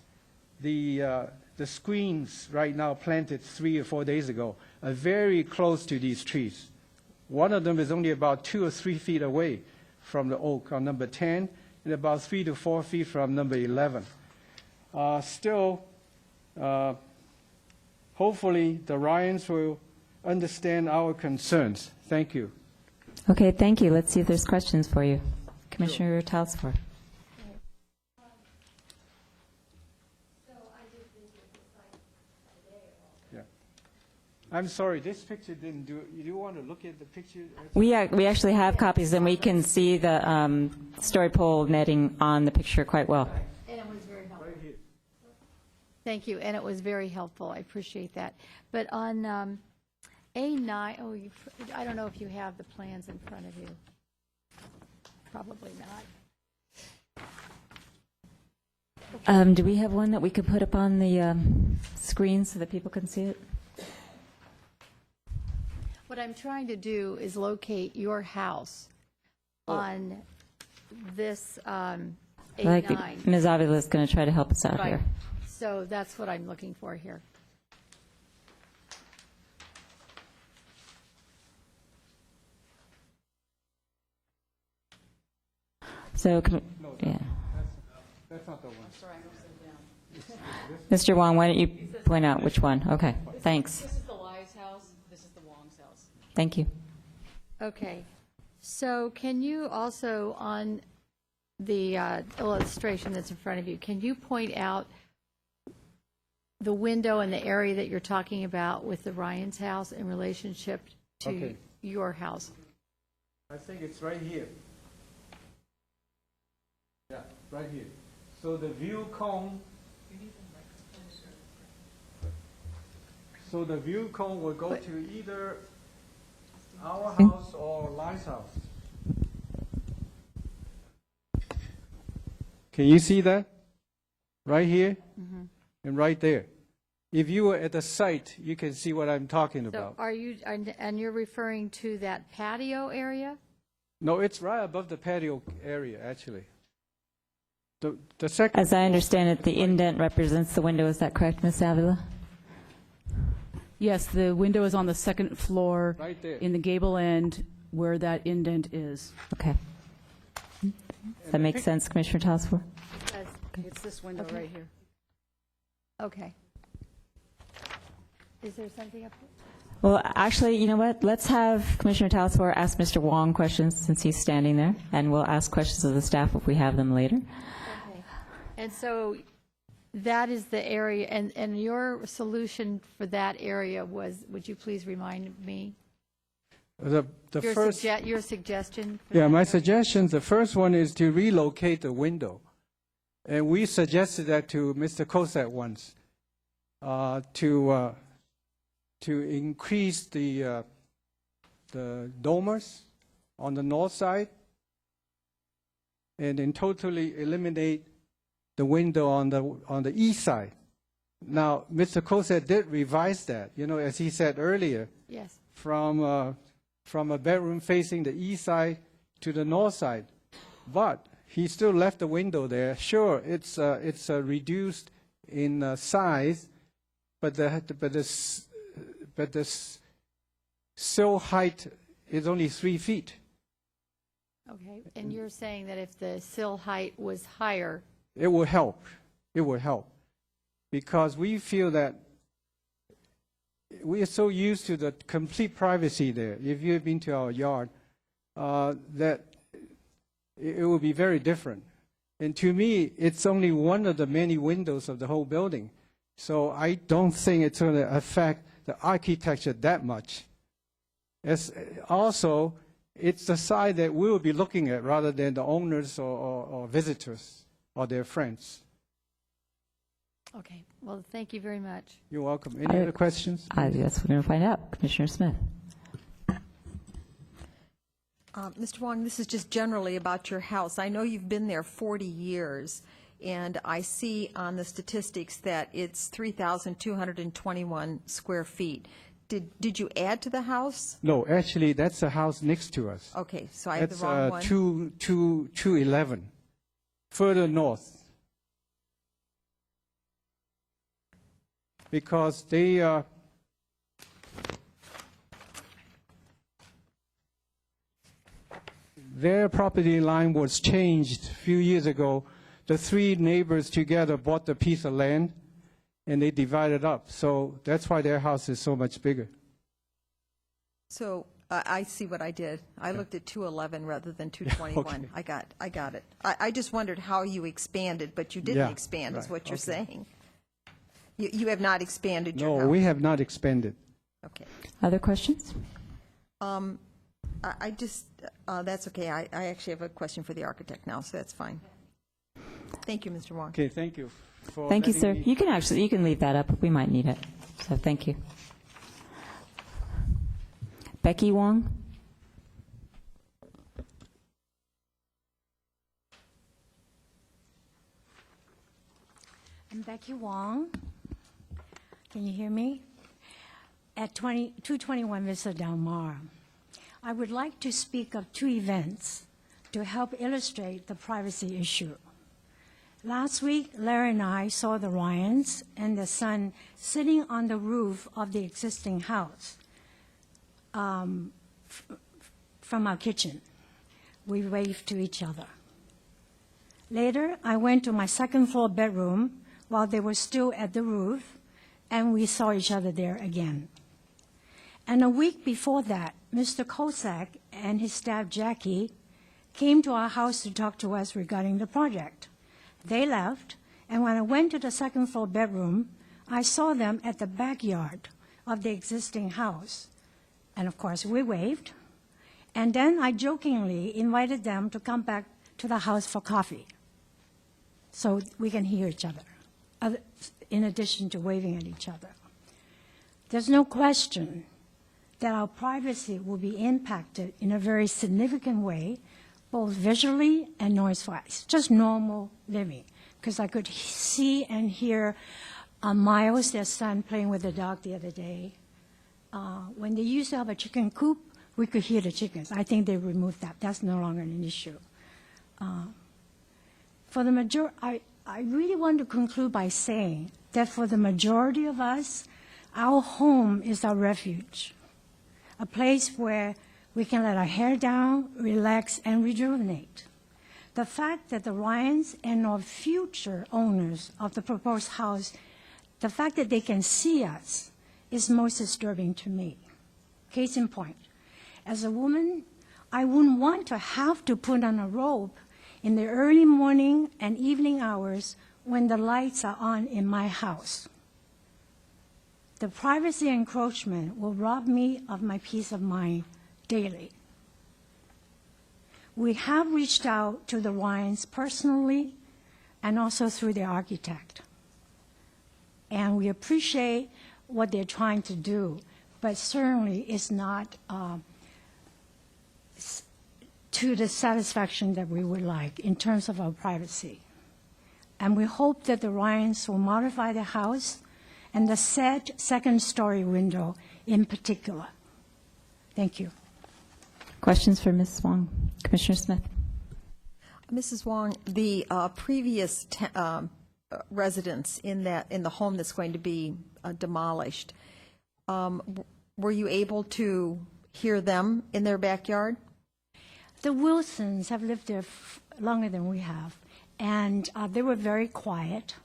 the screens right now planted 3 or 4 days ago are very close to these trees. One of them is only about 2 or 3 feet away from the oak on number 10 and about 3 to 4 feet from number 11. Hopefully the Ryans will understand our concerns. Thank you. Okay, thank you. Let's see if there's questions for you. Commissioner Talsford. I'm sorry, this picture didn't do it. You want to look at the picture? We actually have copies, and we can see the story pole netting on the picture quite well. And it was very helpful. Thank you, and it was very helpful. I appreciate that. But on A9, I don't know if you have the plans in front of you. Probably not. Do we have one that we could put up on the screen so that people can see it? What I'm trying to do is locate your house on this A9. Like Ms. Avila is going to try to help us out here. So that's what I'm looking for here. So, yeah. That's not the one. Mr. Wong, why don't you point out which one? Okay, thanks. This is the Lai's house, this is the Wong's house. Thank you. Okay. So can you also, on the illustration that's in front of you, can you point out the window and the area that you're talking about with the Ryan's house in relationship to your house? I think it's right here. Yeah, right here. So the view cone. So the view cone will go to either our house or Lai's house. Can you see that? right here and right there. If you were at the site, you can see what I'm talking So about. are you, and you're referring to that patio area? No, it's right above the patio area, actually. The second. As I understand it, the indent represents the window. Is that correct, Ms. Avila? Yes, the window is on the second floor. Right there. In the gable end where that indent is. Okay. Does that make sense, Commissioner Tosfor? It's this window right here. Okay. Is there something up here? Well, actually, you know what? Let's have Commissioner Tosfor ask Mr. Wong questions since he's standing there, and we'll ask questions of the staff if we have them later. Okay. And so that is the area, and your solution for that area was, would you please remind me? The Your first. your suggestion? for Yeah, that my area? suggestions, the first one is to relocate the window. And we suggested that to Mr. Kosak once, to increase the dormers on the north side and then totally eliminate the window on the east side. Now, Mr. Kosak did revise that, as he said earlier, Yes. from a bedroom facing the east side to the north side. But he still left the window there. Sure, it's reduced in size, but the sill height is only 3 feet. Okay, and you're saying that if the sill height was higher, It will help. It will help. Because we feel that we are so used to the complete privacy there. If you've been to our yard, that it will be very different. And to me, it's only one of the many windows of the whole building. So I don't think it's going to affect the architecture that much. Also, it's the side that we will be looking at rather than the owners or visitors or their friends. okay, well, thank you very much. You're welcome. Any other questions? I guess we're going to find out. Commissioner Smith. Mr. Wong, this is just generally about your house. I know you've been there 40 years, and I see on the statistics that it's 3,221 square feet. Did you add to the house? No, actually, that's the house next to us. Okay, so I have the That's wrong one. 211, further north. Because their property line was changed a few years ago. The three neighbors together bought a piece of land, and they divided up. So that's why their house is so much bigger. So I see what I did. I looked at 211 rather than 221. Okay. I got it. I just wondered how you expanded, but you didn't Yeah, expand, is right, what you're okay. saying. You have not expanded your house. No, we have not expanded. Okay. Other questions? I just, that's okay. I actually have a question for the architect now, so that's fine. Thank you, Mr. Wong. Okay, thank you. for Thank you, letting sir. me- You can leave that up. We might need it. So thank you. Becky Wong? I'm Becky Wong. Can you hear me? At 221 Vista Del Mar. I would like to speak of two events to help illustrate the privacy issue. Last week, Larry and I saw the Ryans and the son sitting on the roof of the existing house from our kitchen. We waved to each other. Later, I went to my second floor bedroom while they were still at the roof, and we saw each other there again. And a week before that, Mr. Kosak and his staff, Jackie, came to our house to talk to us regarding the project. They left, and when I went to the second floor bedroom, I saw them at the backyard of the existing house. And of course, we waved. And then I jokingly invited them to come back to the house for coffee so we can hear each other, in addition to waving at each other. There's no question that our privacy will be impacted in a very significant way, both visually and noise-wise, just normal living. because I could see and hear Miles, their son, playing with the dog the other day. When they used to have a chicken coop, we could hear the chickens. I think they removed that. That's no longer an issue. For the I really want to conclude by saying that for the majority of us, our home is our refuge, a place where we can let our hair down, relax, and rejuvenate. The fact that the Ryans and our future owners of the proposed house, the fact that they can see us is most disturbing to me. Case in point, as a woman, I wouldn't want to have to put on a robe in the early morning and evening hours when the lights are on in my house. The privacy encroachment will rob me of my peace of mind daily. We have reached out to the Ryans personally and also through their architect. And we appreciate what they're trying to do, but certainly it's not to the satisfaction that we would like in terms of our privacy. And we hope that the Ryans will modify the house and the second-story window in particular. Thank you. Questions for Ms. Wong? Commissioner Smith? Mrs. Wong, the previous residents in the home that's going to be demolished, were you able to hear them in their backyard? The Wilsons have lived there longer than we have, and they were very quiet.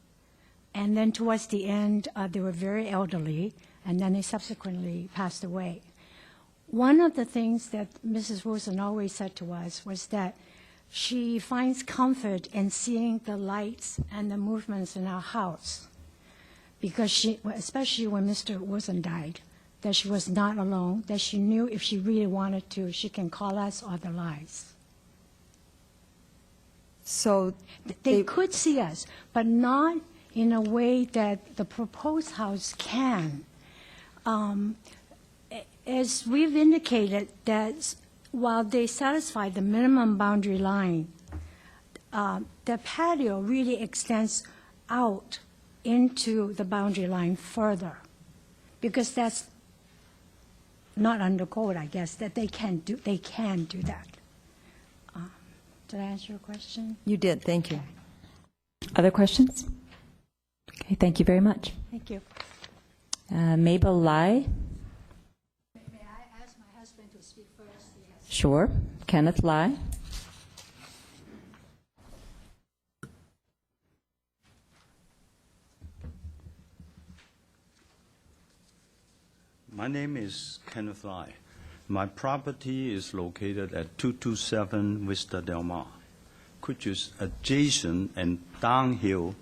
And then towards the end, they were very elderly, and then they subsequently passed away. One of the things that Mrs. Wilson always said to us was that she finds comfort in seeing the lights and the movements in our house, because she, especially when Mr. Wilson died, that she was not alone, that she knew if she really wanted to, she can call us or the lights. So they could see us, but not in a way that the proposed house can. As we've indicated, that while they satisfy the minimum boundary line, the patio really extends out into the boundary line further, because that's not under code, I guess, that they can do that. Did I answer your question? You did. Thank you. Other questions? Okay, thank you very much. Thank you. Mabel Lai? May I ask my husband to speak first? Yes. Sure. Kenneth Lai? My name is Kenneth Lai. My property is located at 227 Vista Del Mar, which is adjacent and downhill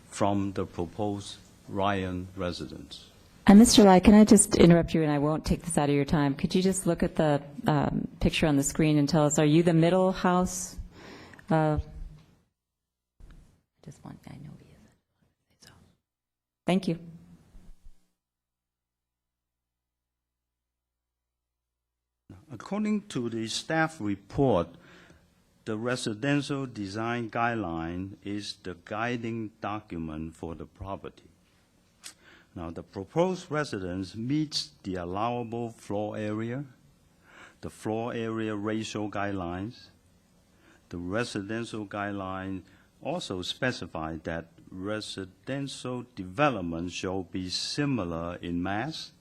from the proposed Ryan residence. And Mr. Lai, can I just interrupt you, and I won't take this out of your time. Could you just look at the picture on the screen and tell us, are you the middle house? I know he is. Thank you. According to the staff report, the residential design guideline is the guiding document for the property. Now, the proposed residence meets the allowable floor area, the floor area ratio guidelines. The residential guideline also specify that residential development shall be similar in mass,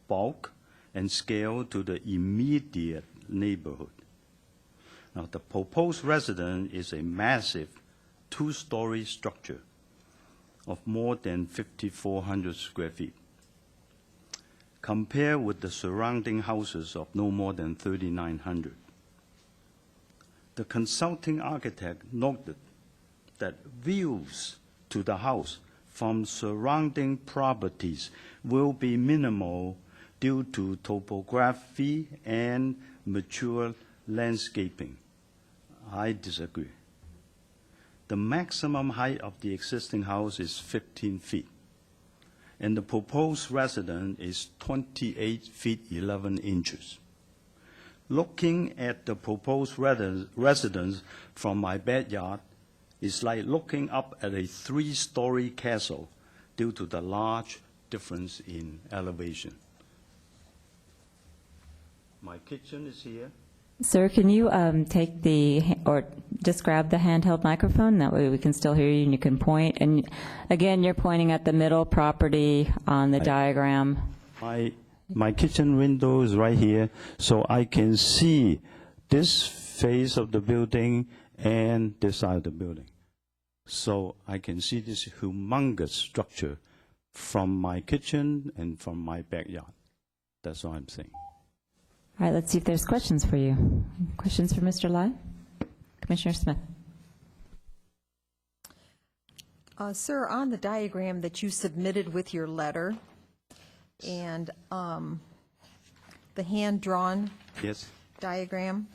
bulk, and scale to the immediate neighborhood. Now, the proposed residence is a massive two-story structure of more than 5,400 square feet, compared with the surrounding houses of no more than 3,900. The consulting architect noted that views to the house from surrounding properties will be minimal due to topography and mature landscaping. I disagree. The maximum height of the existing house is 15 feet, and the proposed residence is 28 feet 11 inches. Looking at the proposed residence from my backyard, It's like looking up at a 3-story castle due to the large difference in elevation. My kitchen is here. Sir, can you take or just grab the handheld microphone? That way we can still hear you and you can point. And again, you're pointing at the middle property on the diagram. My kitchen window is right here, so I can see this face of the building and this side of the building. So I can see this humongous structure from my kitchen and from my backyard. That's all I'm saying. All right, let's see if there's questions for you. Questions for Mr. Lai? Commissioner Smith. Sir, on the diagram that you submitted with your letter and the hand-drawn Yes. diagram,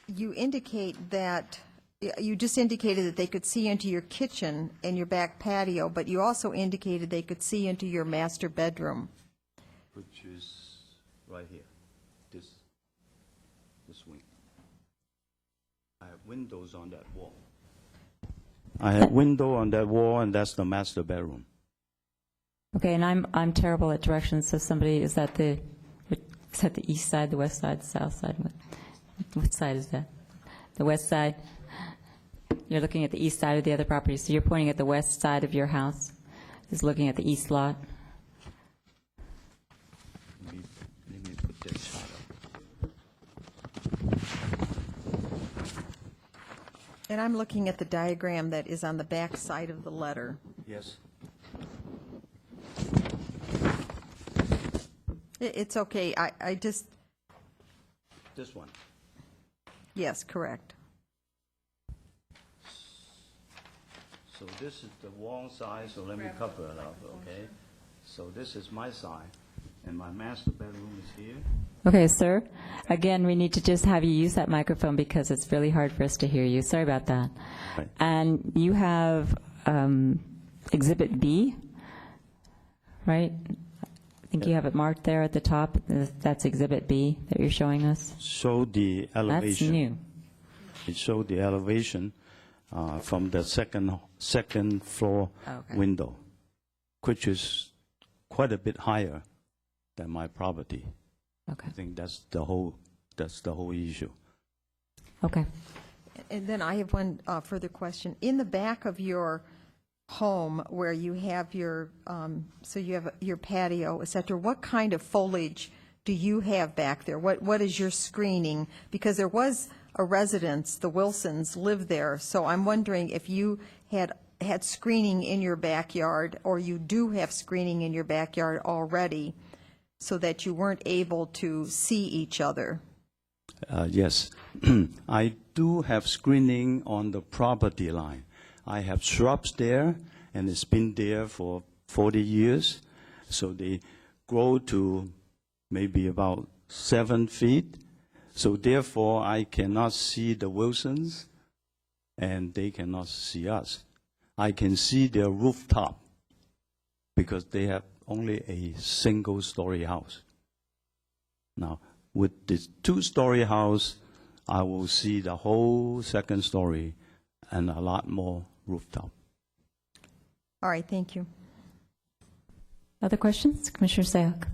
you indicate that, you just indicated that they could see into your kitchen and your back patio, but you also indicated they could see into your master bedroom. Which is right here, this wing. I have windows on that wall. I have window on that wall, and that's the master bedroom. Okay, and I'm terrible at directions, so somebody, is that the east side, the west side, the south side? What side is that? The west side? You're looking at the east side of the other property, so you're pointing at the west side of your house, is looking at the east lot. Let me put this chart up. And I'm looking at the diagram that is on the back side of the letter. Yes. It's okay, I just, This one. yes, correct. So this is the wall side, so let me cover it up, okay? So this is my side, and my master bedroom is here. Okay, sir. Again, we need to just have you use that microphone because it's really hard for us to hear you. Sorry about that. Right. And you have Exhibit B, right? I think you have it marked there at the top. That's Exhibit B that you're showing us. Show the elevation. That's new. It showed the elevation from the second floor window, which is quite a bit higher than my property. Okay. I think that's the whole issue. Okay. And then I have one further question. In the back of your home where you have your, so you have your patio, et cetera, what kind of foliage do you have back there? What is your screening? Because there was a residence, the Wilsons lived there, so I'm wondering if you had screening in your backyard, or you do have screening in your backyard already, so that you weren't able to see each other. Yes. I do have screening on the property line. I have shrubs there, and it's been there for 40 years. So they grow to maybe about 7 feet. So therefore, I cannot see the Wilsons, and they cannot see us. I can see their rooftop because they have only a single-story house. Now, with this 2-story house, I will see the whole second story and a lot more rooftop. All right, thank you. Other questions? Commissioner Sayoc.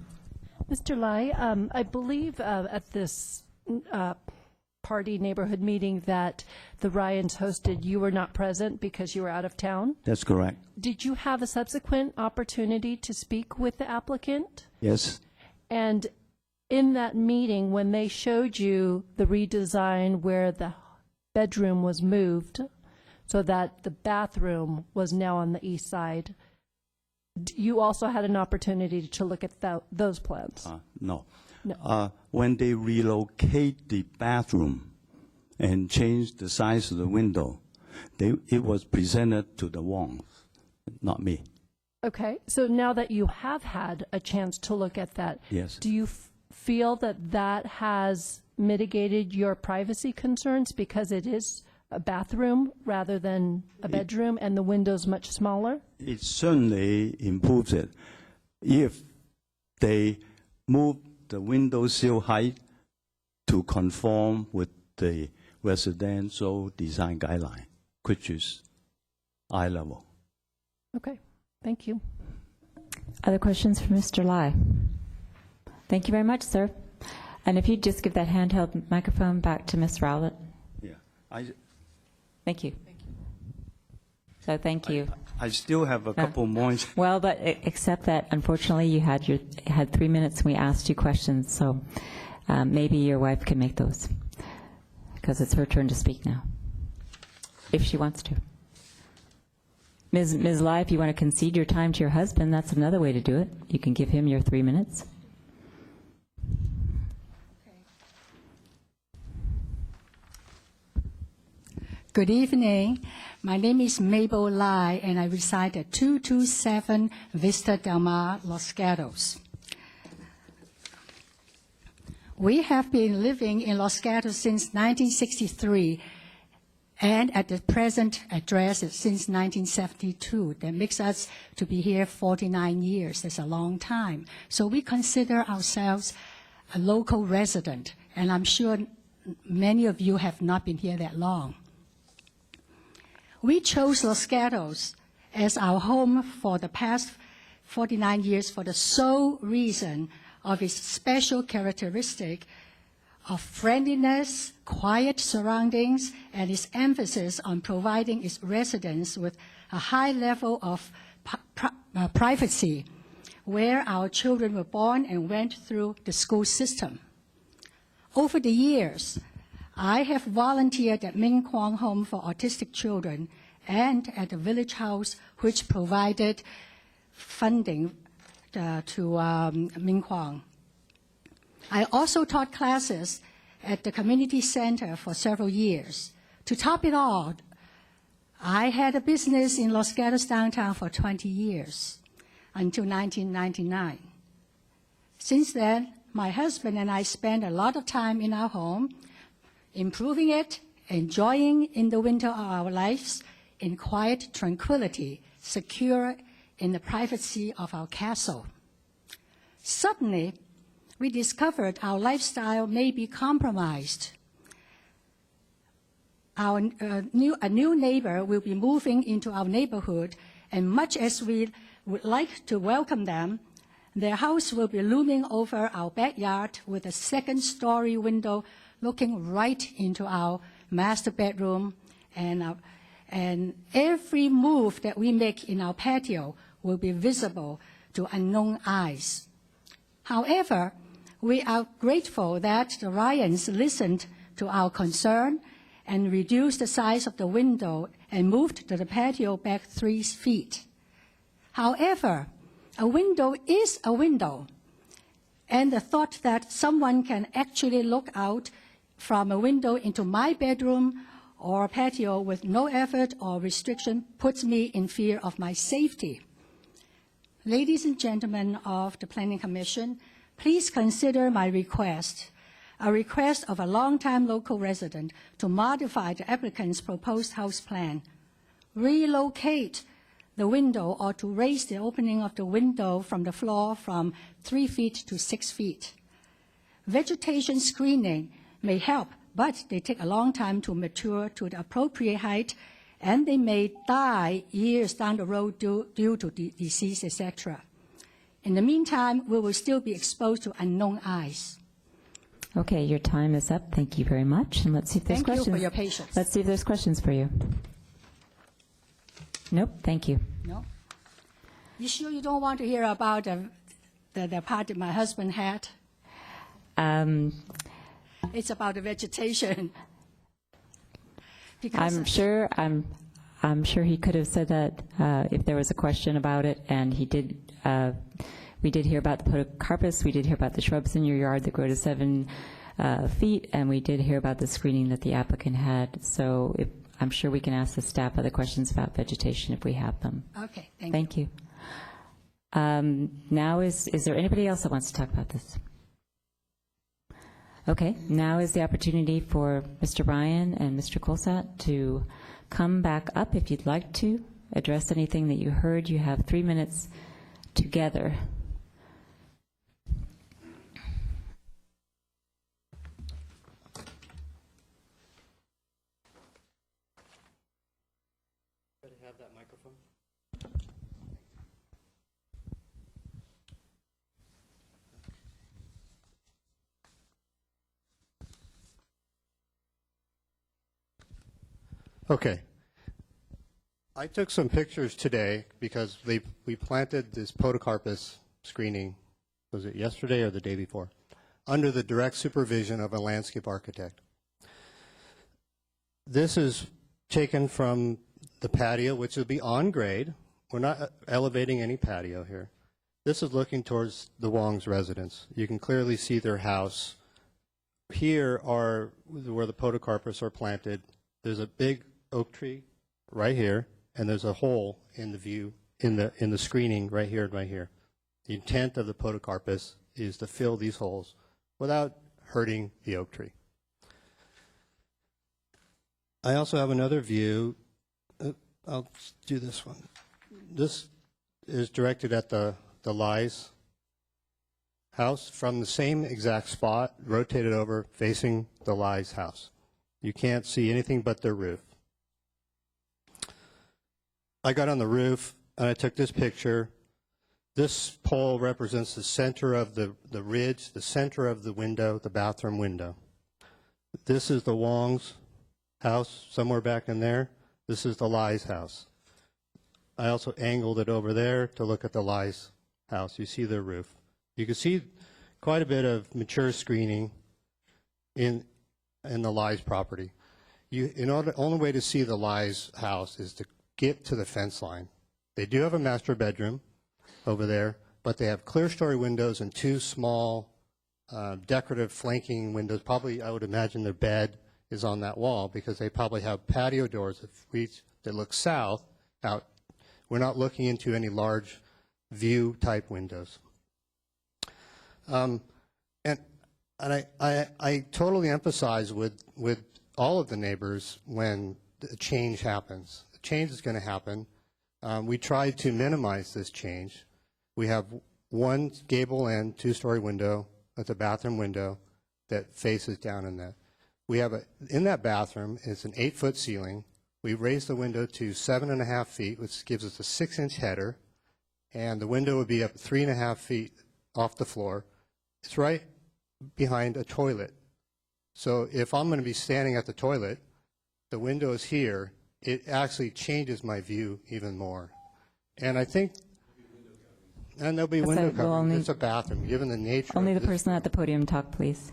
Mr. Lai, I believe at this party neighborhood meeting that the Ryans hosted, you were not present because you were out of town. That's correct. Did you have a subsequent opportunity to speak with the applicant? Yes. And in that meeting, when they showed you the redesign where the bedroom was moved so that the bathroom was now on the east side, you also had an opportunity to look at those plans? No. No. When they relocate the bathroom and change the size of the window, it was presented to the Wongs, not me. Okay, so now that you have had a chance to look at that, Yes. do you feel that that has mitigated your privacy concerns because it is a bathroom rather than a bedroom and the window's much smaller? It certainly improves it. If they move the window sill height to conform with residential design guideline, which is eye level. Okay, thank you. Other questions for Mr. Lai? Thank you very much, sir. And if you'd just give that handheld microphone back to Ms. Rowlett. Yeah, Thank you. So thank you. I still have a couple more. Well, but except that unfortunately you had 3 minutes and we asked you questions, so maybe your wife can make those because it's her turn to speak now, if she wants to. Ms. Lai, if you want to concede your time to your husband, that's another way to do it. You can give him your 3 minutes. Good evening. My name is Mabel Lai, and I reside at 227 Vista Del Mar, Los Gatos. We have been living in Los Gatos since 1963, and at the present address since 1972. That makes us to be here 49 years. That's a long time. So we consider ourselves a local resident, and I'm sure many of you have not been here that long. We chose Los Gatos as our home for the past 49 years for the sole reason of its special characteristic of friendliness, quiet surroundings, and its emphasis on providing its residents with a high level of privacy, where our children were born and went through the school system. Over the years, I have volunteered at Ming Kwong Home for Autistic Children and at the Village House, which provided funding to Ming Kwong. I also taught classes at the community center for several years. To top it all, I had a business in Los Gatos downtown for 20 years, until 1999. Since then, my husband and I spent a lot of time in our home, improving it, enjoying in the winter of our lives in quiet tranquility, secure in the privacy of our castle. Suddenly, we discovered our lifestyle may be compromised. A new neighbor will be moving into our neighborhood, and much as we would like to welcome them, their house will be looming over our backyard with a second-story window looking right into our master bedroom, and every move that we make in our patio will be visible to unknown eyes. However, we are grateful that the Ryans listened to our concern and reduced the size of the window and moved the patio back 3 feet. However, a window is a window, and the thought that someone can actually look out from a window into my bedroom or patio with no effort or restriction puts me in fear of my safety. Ladies and gentlemen of the Planning Commission, please consider my request, a request of a longtime local resident to modify the applicant's proposed house plan, relocate the window or to raise the opening of the window from the floor from 3 feet to 6 feet. Vegetation screening may help, but they take a long time to mature to the appropriate height, and they may die years down the road due to disease, etc. In the meantime, we will still be exposed to unknown eyes. Okay, your time is up. Thank you very much. And let's see if there's questions. Thank you for your patience. Let's see if there's questions for you. Nope, thank you. No? You sure you don't want to hear about the part that my husband had? It's about the vegetation. I'm sure he could have said that if there was a question about it, and he did. We did hear about the podocarpus, we did hear about the shrubs in your yard that grow to 7 feet, and we did hear about the screening that the applicant had. So I'm sure we can ask the staff other questions about vegetation if we have them. Okay, thank you. Now is there anybody else that wants to talk about this? Okay, now is the opportunity for Mr. Ryan and Mr. Colsatt to come back up if you'd like to address anything that you heard. You have 3 minutes together. have that microphone? Okay. I took some pictures today because we planted this podocarpus screening, was it yesterday or the day before, under the direct supervision of a landscape architect. This is taken from the patio, which will be on grade. We're not elevating any patio here. This is looking towards the Wong's residence. You can clearly see their house. Here are where the podocarpus are planted. There's a big oak tree right here, and there's a hole in the view, in the screening right here and right here. The intent of the podocarpus is to fill these holes without hurting the oak tree. I also have another view. I'll do this one. This is directed at the Lies house from the same exact spot, rotated over, facing the Lies house. You can't see anything but their roof. I got on the roof and I took this picture. This pole represents the center of the ridge, the center of the window, the bathroom window. This is the Wong's house, somewhere back in there. This is the Lies house. I also angled it over there to look at the Lies house. You see their roof. You can see quite a bit of mature screening in the Lies property. The only way to see the Lies house is to get to the fence line. They do have a master bedroom over there, but they have clear story windows and two small decorative flanking windows. Probably, I would imagine their bed is on that wall because they probably have patio doors that look south out. We're not looking into any large view type windows. And I totally empathize with all of the neighbors when the change happens. The change is going to happen. We try to minimize this change. We have one gable end, two-story window. That's a bathroom window that faces down in that. We have in that bathroom, it's an 8-foot ceiling. We raised the window to 7.5 feet, which gives us a 6-inch header, and the window would be up 3.5 feet off the floor. It's right behind a toilet. So if I'm going to be standing at the toilet, the window is here. It actually changes my view even more. And I think, and there'll be window coverings. It's a bathroom, given the nature. Only the person at the podium talk, please.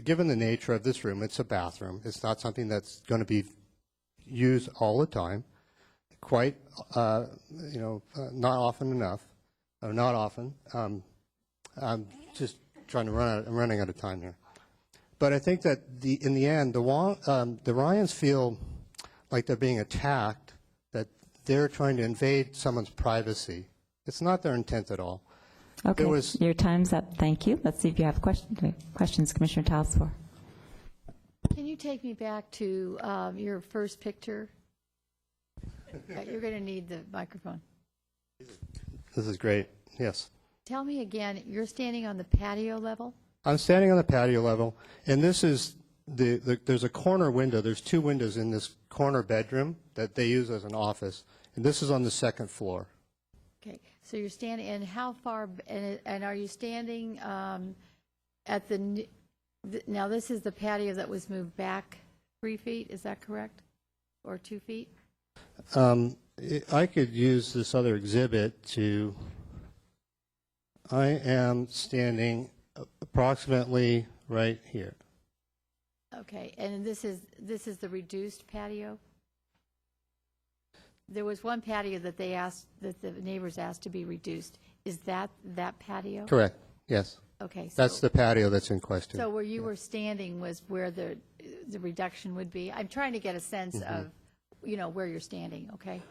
Given the nature of this room, it's a bathroom. It's not something that's going to be used all the time. Quite, not often enough. Or not often. I'm just trying to I'm running out of time here. But I think that in the end, the Ryans feel like they're being attacked, that they're trying to invade someone's privacy. It's not their intent at all. Okay, your time's up. Thank you. Let's see if you have questions. Commissioner Talsfor. Can you take me back to your first picture? You're going to need the microphone. This is great. Yes. Tell me again, you're standing on the patio level? I'm standing on the patio level, and this is there's a corner window. There's two windows in this corner bedroom that they use as an office, and this is on the second floor. Okay, so you're standing, and how far, and are you standing at now this is the patio that was moved back 3 feet, is that correct? Or 2 feet? I could use this other exhibit to, I am standing approximately right here. Okay, and this is the reduced patio? There was one patio that the neighbors asked to be reduced. Is that patio? Correct, yes. Okay. That's the patio that's in question. So where you were standing was where the reduction would be? I'm trying to get a sense of, where you're standing, okay?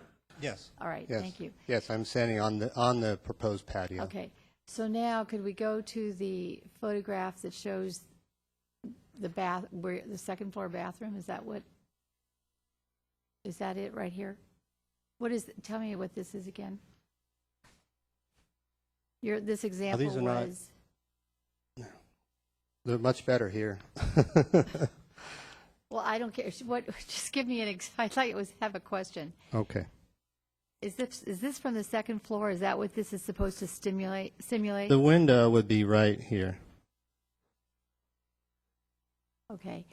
Yes. All right, yes. Thank you. Yes, I'm standing on the proposed patio. Okay, so now could we go to the photograph that shows where the second floor bathroom? Is that it right here? Tell me what this is again. This example these are was. They're much better here. Well, I don't care. Just give me I thought it was have a question. Okay. Is this from the second floor? Is that what this is supposed to simulate? The window would be right here. Okay.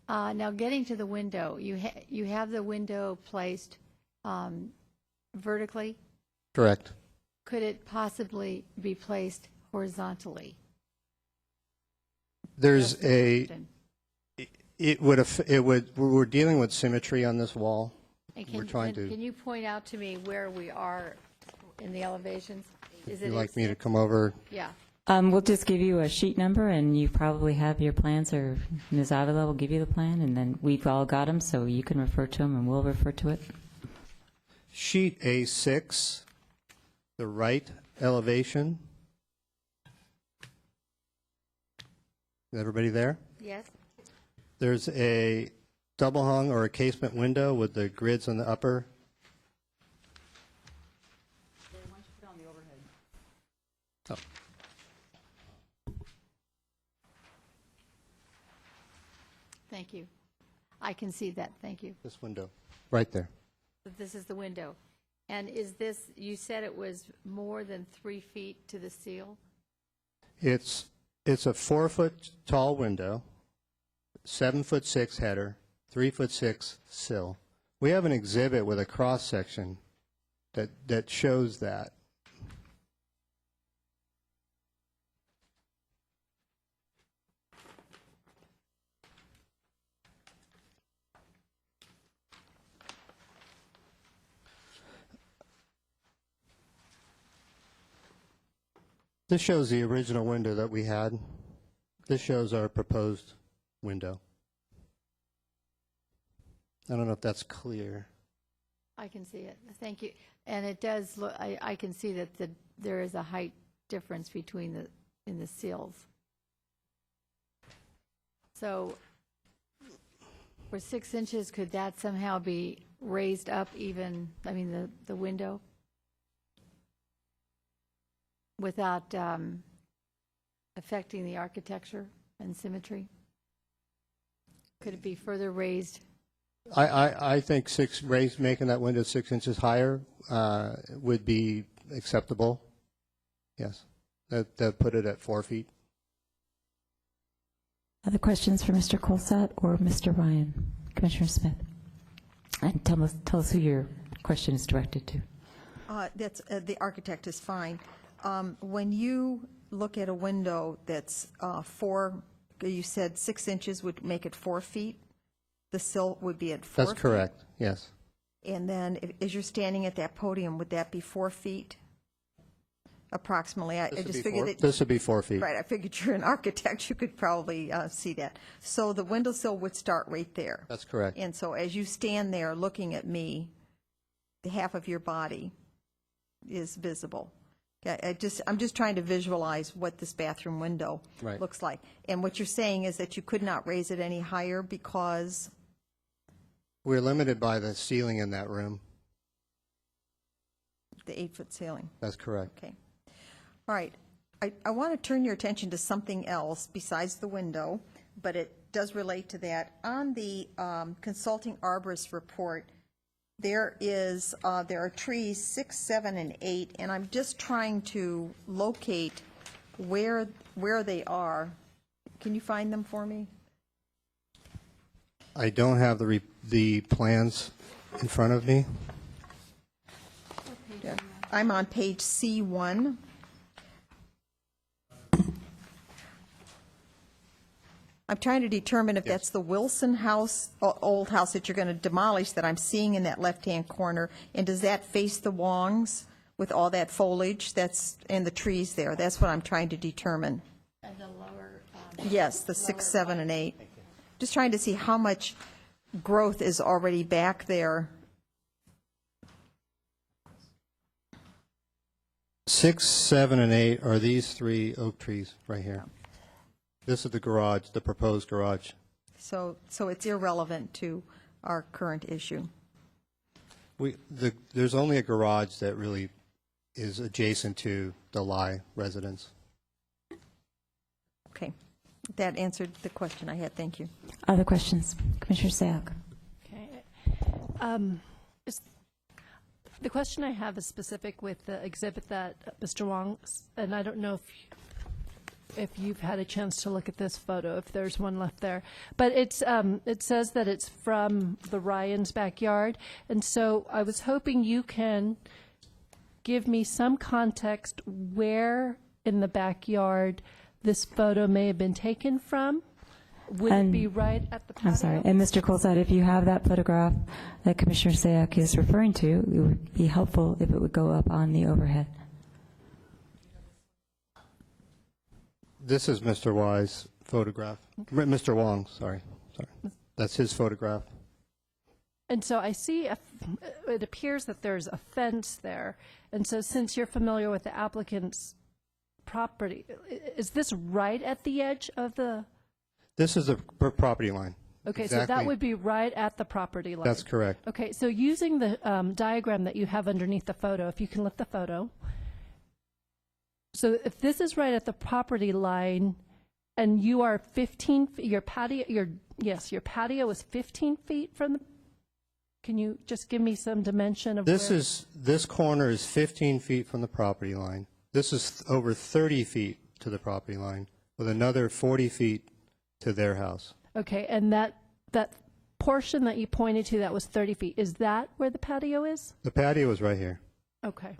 Now, getting to the window, you have the window placed vertically? Correct. Could it possibly be placed horizontally? There's we're dealing with symmetry on this wall. And We're trying to. Can you point out to me where we are in the elevations? Is Would it you like at me to six? come over? Yeah. We'll just give you a sheet number, and you probably have your plans, or Ms. Avila will give you the plan, and then we've all got them, so you can refer to them, and we'll refer to it. Sheet A6, the right elevation. Is everybody there? Yes. There's a double hung or a casement window with the grids on the upper. Oh. Thank you. I can see that. Thank you. This window, right there. This is the window. And is this, you said it was more than 3 feet to the seal? It's a 4-foot tall window, 7'6" header, 3'6" sill. We have an exhibit with a cross section that shows that. This shows the original window that we had. This shows our proposed window. I don't know if that's clear. I can see it. Thank you. And it does look, I can see that there is a height difference between in the sills. So for 6 inches, could that somehow be raised up even, I mean, the window? Without affecting the architecture and symmetry? Could it be further raised? I think making that window 6 inches higher would be acceptable. Yes, that put it at 4 feet. Other questions for Mr. Colsatt or Mr. Ryan? Commissioner Smith? And tell us who your question is directed to. That's the architect is fine. When you look at a window that's you said 6 inches would make it 4 feet. The sill would be at 4 feet? That's correct, yes. And then as you're standing at that podium, would that be 4 feet? Approximately. I just figured that. This would be 4 feet. Right, I figured you're an architect, you could probably see that. So the windowsill would start right there. That's correct. And so as you stand there looking at me, the half of your body is visible. Okay, I'm just trying to visualize what this bathroom window looks like. And what you're saying is that you could not raise it any higher because? We're limited by the ceiling in that room. The 8-foot ceiling. That's correct. Okay. All right. I want to turn your attention to something else besides the window, but it does relate to that. On the consulting arborist report, there are trees 6, 7, and 8, and I'm just trying to locate where they are. Can you find them for me? I don't have the plans in front of me. Yeah. I'm on page C1. I'm trying to determine if that's the Wilson house, old house that you're going to demolish that I'm seeing in that left-hand corner, and does that face the Wongs with all that foliage that's in the trees there? That's what I'm trying to determine. And the lower. Yes, the 6, 7, and 8. Just trying to see how much growth is already back there. 6, 7, and 8 are these 3 oak trees right here. This is the garage, the proposed garage. So it's irrelevant to our current issue. There's only a garage that really is adjacent to the Lai residence. Okay. That answered the question I had. Thank you. Other questions? Commissioner Sayoc. Okay. The question I have is specific with the exhibit that Mr. Wong, and I don't know if you've had a chance to look at this photo, if there's one left there. But it's it says that it's from the Ryan's backyard, and so I was hoping you can give me some context where in the backyard this photo may have been taken from. Would it be right at the patio? I'm sorry. And Mr. Coleside, if you have that photograph that Commissioner Sayak is referring to, it would be helpful if it would go up on the overhead. This is Mr. Y's photograph. Mr. Wong, sorry. That's his photograph. And so I see, it appears that there's a fence there. And so since you're familiar with the applicant's property, is this right at the edge of the? This is the property line. Okay, Exactly. so that would be right at the property line. That's correct. Okay, so using the diagram that you have underneath the photo, if you can lift the photo. So if this is right at the property line and you are 15, your patio is 15 feet from the, can you just give me some dimension of This corner is 15 feet from the property line. This is over 30 feet to the property line with another 40 feet to their house. Okay, and that portion that you pointed to that was 30 feet, is that where the patio is? The patio is right here. Okay.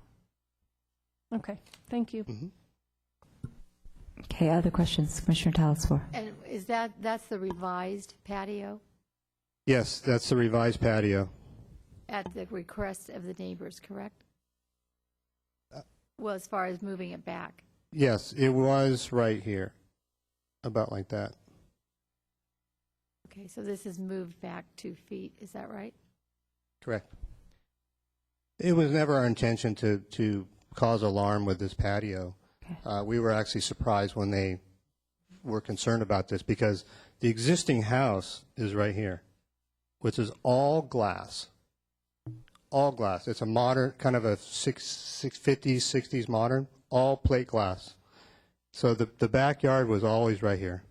Okay, thank you. Mm-hmm. Okay, other questions? Commissioner Talasfore. And is that's the revised patio Yes, that's the revised patio. at the request of the neighbors, correct? Well, as far as moving it back. Yes, it was right here, about like that. Okay, so this is moved back 2 feet, is that right? Correct. It was never our intention to cause alarm with this patio. We were actually surprised when they were concerned about this because the existing house is right here, which is all glass. All glass. It's a modern, kind of a 50s, 60s modern, all plate glass. So the backyard was always right here.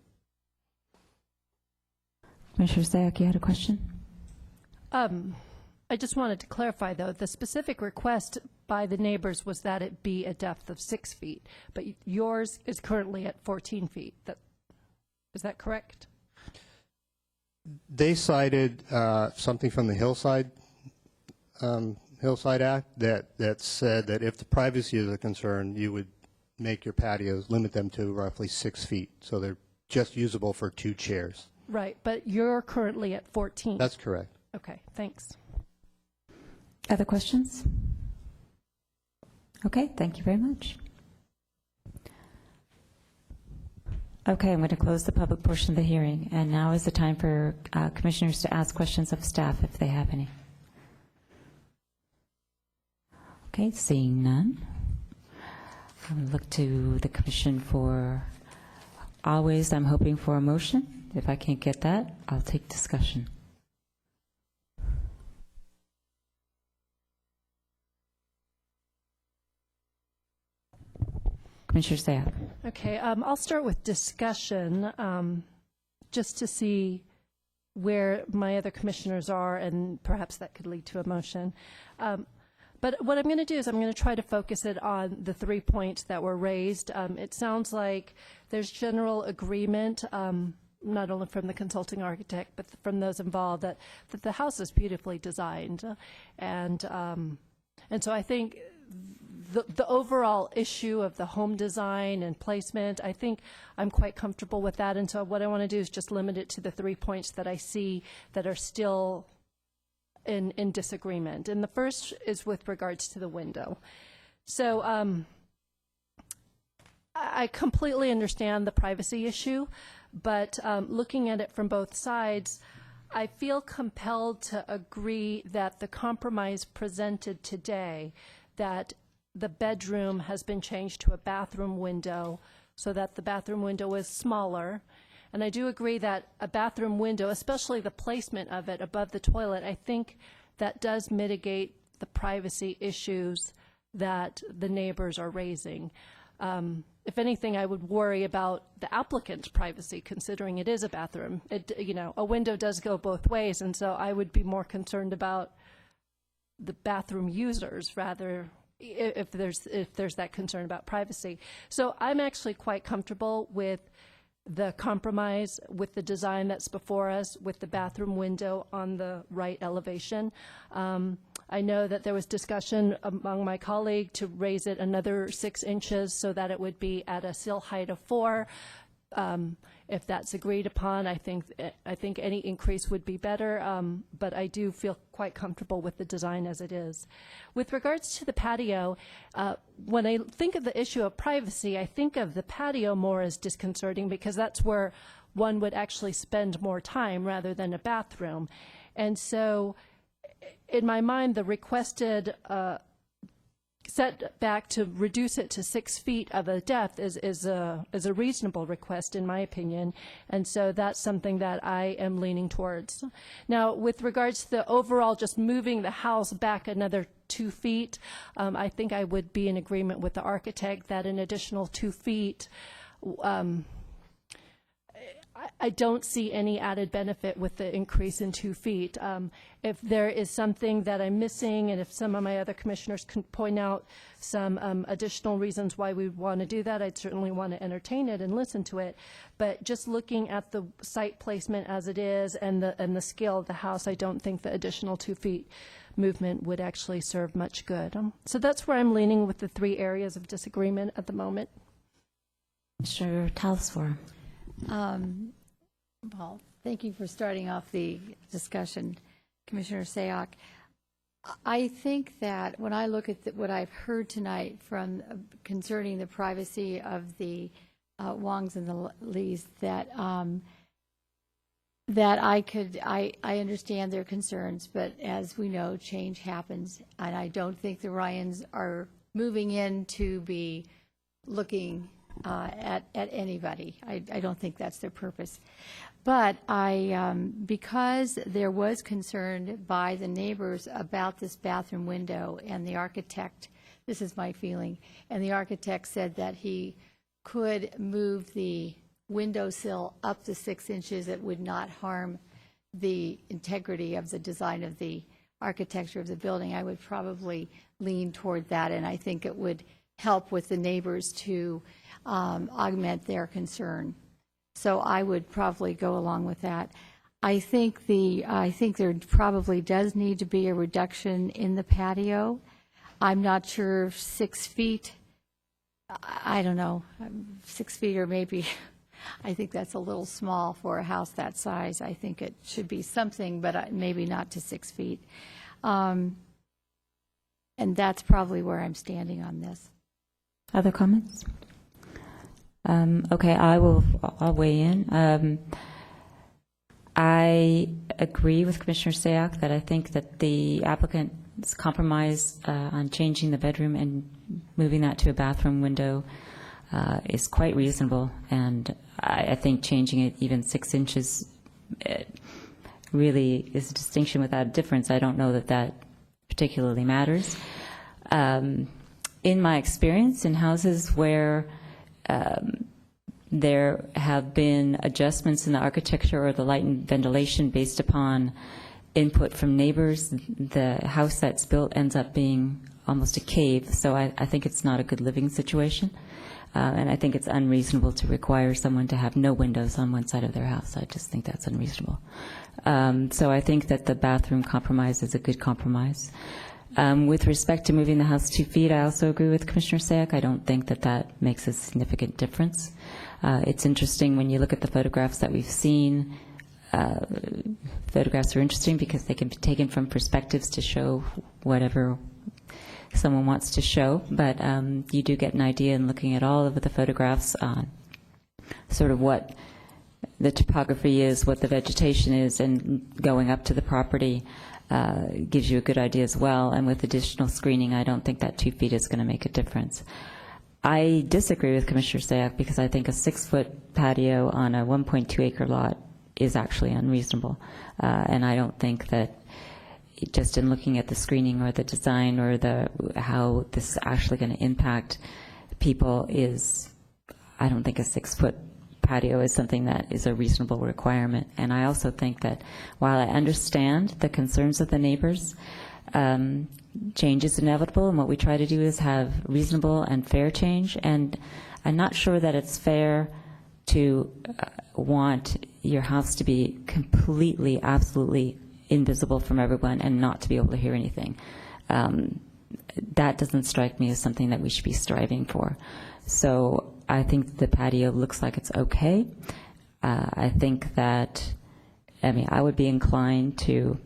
Commissioner Sayak, you had a question? I just wanted to clarify, though, the specific request by the neighbors was that it be a depth of 6 feet, but yours is currently at 14 feet. Is that correct? They cited something from the Hillside Act that said that if the privacy is a concern, you would make your patios, limit them to roughly 6 feet, so they're just usable for 2 chairs. Right, but you're currently at 14. That's correct. Okay, thanks. Other questions? Okay, thank you very much. Okay, I'm going to close the public portion of the hearing, and now is the time for commissioners to ask questions of staff if they have any. Okay, seeing none. I'm going to look to the commission for, always I'm hoping for a motion. If I can't get that, I'll take discussion. Commissioner Sayak. Okay, I'll start with discussion, just to see where my other commissioners are, and perhaps that could lead to a motion. But what I'm going to do is I'm going to try to focus it on the 3 points that were raised. It sounds like there's general agreement, not only from the consulting architect, but from those involved, that the house is beautifully designed. And so I think the overall issue of the home design and placement, I think I'm quite comfortable with that. And so what I want to do is just limit it to the 3 points that I see that are still in disagreement. And the first is with regards to the window. So I completely understand the privacy issue, but looking at it from both sides, I feel compelled to agree that the compromise presented today, that the bedroom has been changed to a bathroom window so that the bathroom window is smaller. And I do agree that a bathroom window, especially the placement of it above the toilet, I think that does mitigate the privacy issues that the neighbors are raising. If anything, I would worry about the applicant's privacy, considering it is a bathroom. A window does go both ways, and so I would be more concerned about the bathroom users, rather, if there's that concern about privacy. So I'm actually quite comfortable with the compromise, with the design that's before us, with the bathroom window on the right elevation. I know that there was discussion among my colleague to raise it another 6 inches so that it would be at a sill height of 4. If that's agreed upon, I think any increase would be better, but I do feel quite comfortable with the design as it is. With regards to the patio, when I think of the issue of privacy, I think of the patio more as disconcerting because that's where one would actually spend more time rather than a bathroom. And so in my mind, the requested setback to reduce it to 6 feet of a depth is a reasonable request in my opinion, and so that's something that I am leaning towards. Now, with regards to the overall just moving the house back another 2 feet, I think I would be in agreement with the architect that an additional 2 feet, I don't see any added benefit with the increase in 2 feet. If there is something that I'm missing, and if some of my other commissioners can point out some additional reasons why we want to do that, I'd certainly want to entertain it and listen to it. But just looking at the site placement as it is and the scale of the house, I don't think the additional 2 feet movement would actually serve much good. So that's where I'm leaning with the 3 areas of disagreement at the moment. Mr. Talsfor. Well, thank you for starting off the discussion, Commissioner Sayoc. I think that when I look at what I've heard tonight from concerning the privacy of the Wongs and the Lees, that I understand their concerns, but as we know, change happens, and I don't think the Ryans are moving in to be looking at anybody. I don't think that's their purpose. But because there was concern by the neighbors about this bathroom window, and the architect, this is my feeling, and the architect said that he could move the windowsill up to 6 inches, it would not harm the integrity of the design of the architecture of the building. I would probably lean toward that, and I think it would help with the neighbors to augment their concern. So I would probably go along with that. I think there probably does need to be a reduction in the patio. I'm not sure if 6 feet, I don't know, 6 feet or maybe, I think that's a little small for a house that size. I think it should be something, but maybe not to 6 feet. And that's probably where I'm standing on this. Other comments? Okay, I'll weigh in. I agree with Commissioner Sayoc that I think that the applicant's compromise on changing the bedroom and moving that to a bathroom window is quite reasonable, and I think changing it even 6 inches really is a distinction without a difference. I don't know that that particularly matters. In my experience in houses where there have been adjustments in the architecture or the light and ventilation based upon input from neighbors, the house that's built ends up being almost a cave, so I think it's not a good living situation. And I think it's unreasonable to require someone to have no windows on one side of their house. I just think that's unreasonable. So I think that the bathroom compromise is a good compromise. With respect to moving the house 2 feet, I also agree with Commissioner Sayoc. I don't think that that makes a significant difference. It's interesting when you look at the photographs that we've seen. Photographs are interesting because they can be taken from perspectives to show whatever someone wants to show, but you do get an idea in looking at all of the photographs on sort of what the topography is, what the vegetation is, and going up to the property gives you a good idea as well. And with additional screening, I don't think that 2 feet is going to make a difference. I disagree with Commissioner Sayoc because I think a 6-foot patio on a 1.2-acre lot is actually unreasonable. And I don't think that just in looking at the screening or the design or how this is actually going to impact people I don't think a 6-foot patio is something that is a reasonable requirement. And I also think that while I understand the concerns of the neighbors, change is inevitable, and what we try to do is have reasonable and fair change. And I'm not sure that it's fair to want your house to be completely, absolutely invisible from everyone and not to be able to hear anything. That doesn't strike me as something that we should be striving for. So I think the patio looks like it's okay. I think that, I would be inclined to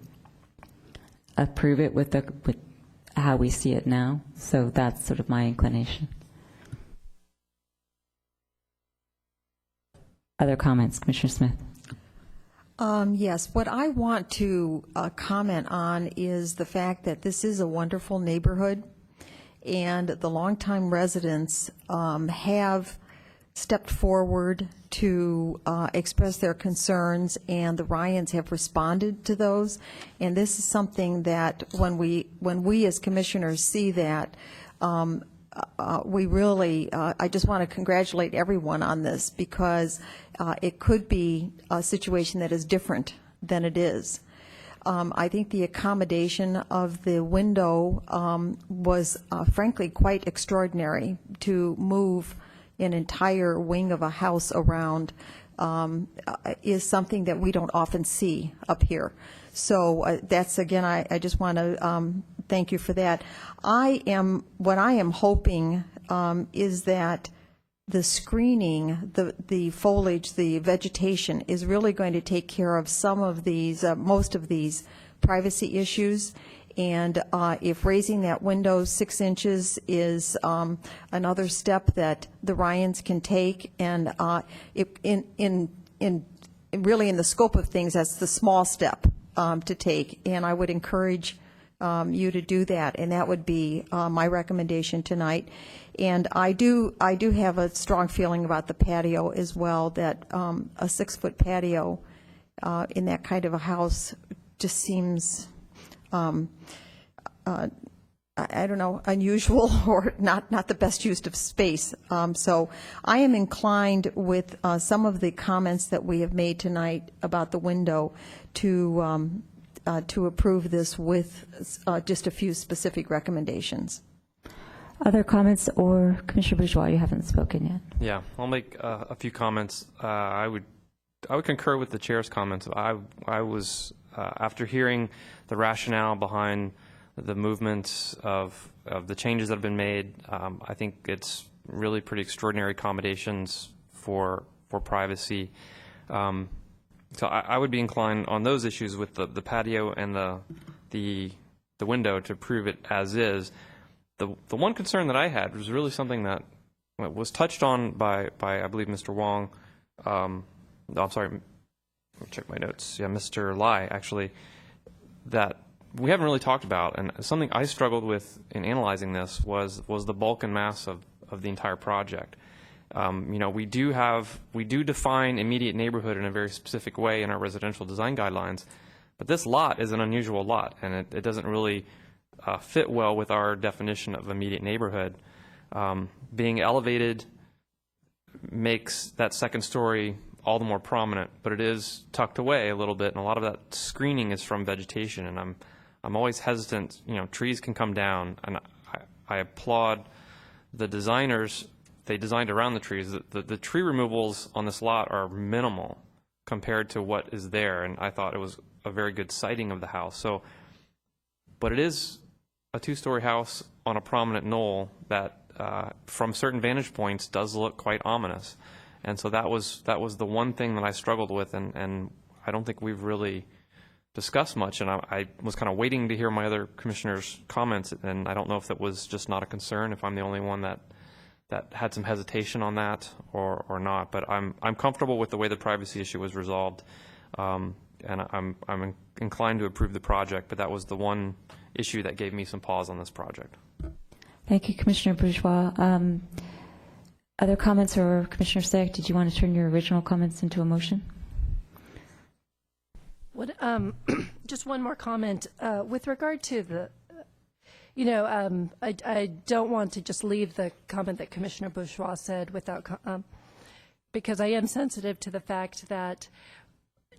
approve it with how we see it now. So that's sort of my inclination. Other comments, Commissioner Smith? Yes, what I want to comment on is the fact that this is a wonderful neighborhood, and the longtime residents have stepped forward to express their concerns, and the Ryans have responded to those. And this is something that when we as commissioners see that, we really, I just want to congratulate everyone on this, because it could be a situation that is different than it is. I think the accommodation of the window was frankly quite extraordinary. To move an entire wing of a house around is something that we don't often see up here. So that's, again, I just want to thank you for that. What I am hoping is that the screening, the foliage, the vegetation is really going to take care of some of these, most of these privacy issues. And if raising that window 6 inches is another step that the Ryans can take, and really in the scope of things, that's the small step to take. And I would encourage you to do that, and that would be my recommendation tonight. And I do have a strong feeling about the patio as well, that a 6-foot patio in that kind of a house just seems, I don't know, unusual or not the best use of space. So I am inclined with some of the comments that we have made tonight about the window to approve this with just a few specific recommendations. Other comments, or Commissioner Bourgeois, you haven't spoken yet. Yeah, I'll make a few comments. I would concur with the chair's comments. I was after hearing the rationale behind the movements of the changes that have been made. I think it's really pretty extraordinary accommodations for privacy. So I would be inclined on those issues with the patio and the window to approve it as is. The one concern that I had was really something that was touched on by I believe Mr. Wong. I'm sorry, let me check my notes. Yeah, Mr. Lai, actually, that we haven't really talked about, and something I struggled with in analyzing this was the bulk and mass of the entire project. We do define immediate neighborhood in a very specific way in our residential design guidelines, but this lot is an unusual lot, and it doesn't really fit well with our definition of immediate neighborhood. Being elevated makes that second story all the more prominent, but it is tucked away a little bit, and a lot of that screening is from vegetation, and I'm always hesitant. Trees can come down, and I applaud the designers. They designed around the trees. The tree removals on this lot are minimal compared to what is there, and I thought it was a very good siting of the house. But it is a 2-story house on a prominent knoll that, from certain vantage points, does look quite ominous. And so that was the one thing that I struggled with, and I don't think we've really discussed much. And I was kind of waiting to hear my other commissioners' comments, and I don't know if that was just not a concern, if I'm the only one that had some hesitation on that or not. But I'm comfortable with the way the privacy issue was resolved, and I'm inclined to approve the project. But that was the one issue that gave me some pause on this project. Thank you, Commissioner Bourgeois. Other comments, or Commissioner Sack, did you want to turn your original comments into a motion? Just one more comment with regard to the. I don't want to just leave the comment that Commissioner Bourgeois said without, because I am sensitive to the fact that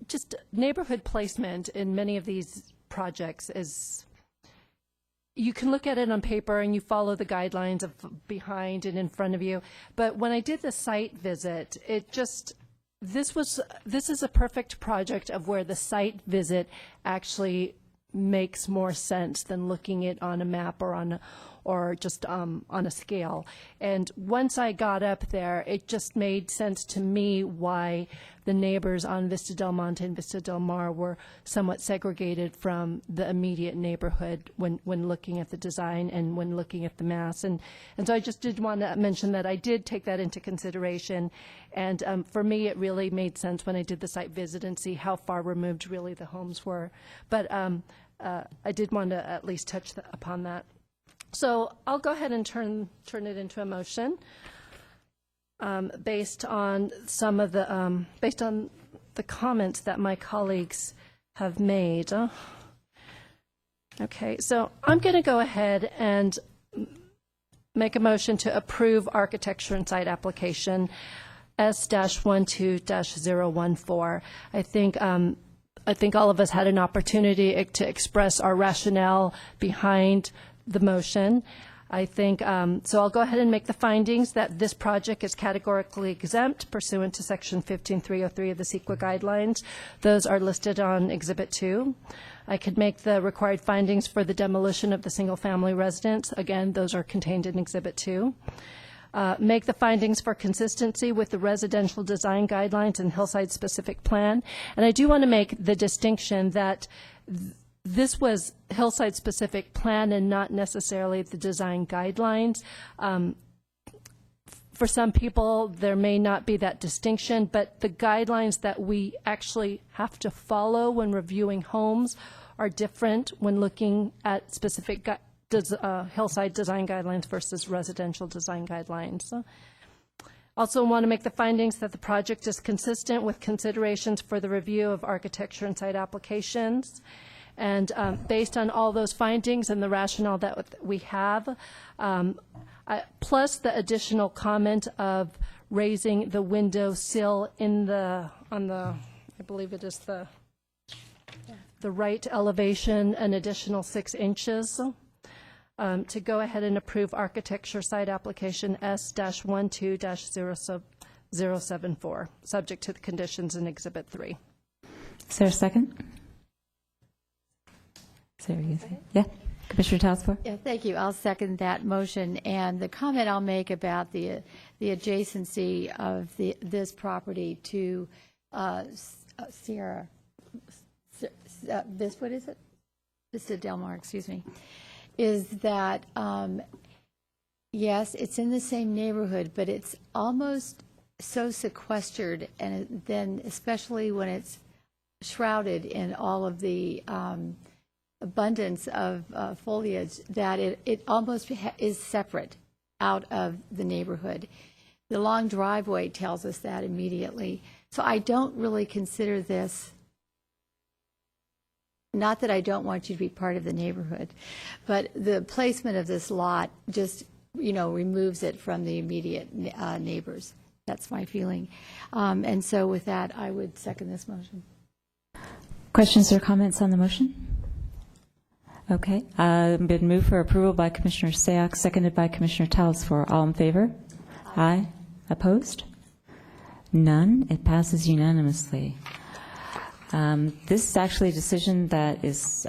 just neighborhood placement in many of these projects is you can look at it on paper and you follow the guidelines of behind and in front of you. But when I did the site visit, this is a perfect project of where the site visit actually makes more sense than looking it on a map or just on a scale. And once I got up there, it just made sense to me why the neighbors on Vista Del Monte and Vista Del Mar were somewhat segregated from the immediate neighborhood when looking at the design and when looking at the mass. And so I just did want to mention that I did take that into consideration. And for me, it really made sense when I did the site visit and see how far removed really the homes were. But I did want to at least touch upon that. So I'll go ahead and turn it into a motion based on some of the based on the comments that my colleagues have made. Okay, so I'm going to go ahead and make a motion to approve architecture and site application S-12-014. I think all of us had an opportunity to express our rationale behind the motion. I think, so I'll go ahead and make the findings that this project is categorically exempt pursuant to Section 15303 of the CEQA guidelines. Those are listed on Exhibit 2. I could make the required findings for the demolition of the single-family residence. Again, those are contained in Exhibit 2. Make the findings for consistency with the residential design guidelines and hillside-specific plan. And I do want to make the distinction that this was hillside-specific plan and not necessarily the design guidelines. For some people, there may not be that distinction, but the guidelines that we actually have to follow when reviewing homes are different when looking at specific hillside design guidelines versus residential design guidelines. Also want to make the findings that the project is consistent with considerations for the review of architecture and site applications. And based on all those findings and the rationale that we have, plus the additional comment of raising the window sill on the, I believe it is the right elevation, an additional 6 inches, to go ahead and approve architecture site application S-12-074, subject to the conditions in Exhibit 3. Is there a second? Yeah, Commissioner Talsford? Yeah, thank you. I'll second that motion. And the comment I'll make about the adjacency of this property to Sierra, what is it? Vista Del Mar, excuse me, is that, yes, it's in the same neighborhood, but it's almost so sequestered, and then especially when it's shrouded in all of the abundance of foliage, that it almost is separate out of the neighborhood. The long driveway tells us that immediately. So I don't really consider this, not that I don't want you to be part of the neighborhood, but the placement of this lot just, removes it from the immediate neighbors. That's my feeling. And so with that, I would second this motion. Questions or comments on the motion? Okay. Been moved for approval by Commissioner Sayoc, seconded by Commissioner Talsford. All in favor? Aye. Opposed? None. It passes unanimously. This is actually a decision that is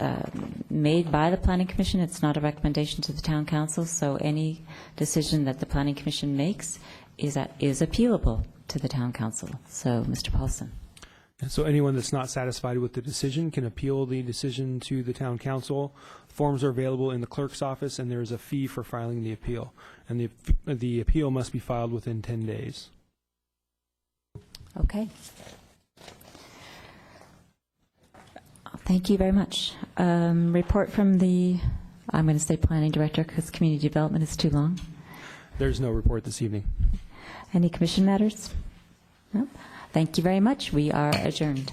made by the Planning Commission. It's not a recommendation to the Town Council, so any decision that the Planning Commission makes is appealable to the Town Council. So, Mr. Paulson. And so anyone that's not satisfied with the decision can appeal the decision to the Town Council. Forms are available in the clerk's office, and there is a fee for filing the appeal. And the appeal must be filed within 10 days. Okay. Thank you very much. Report from the, I'm going to say Planning Director because Community Development is too long. There's no report this evening. Any commission matters? No? Thank you very much. We are adjourned.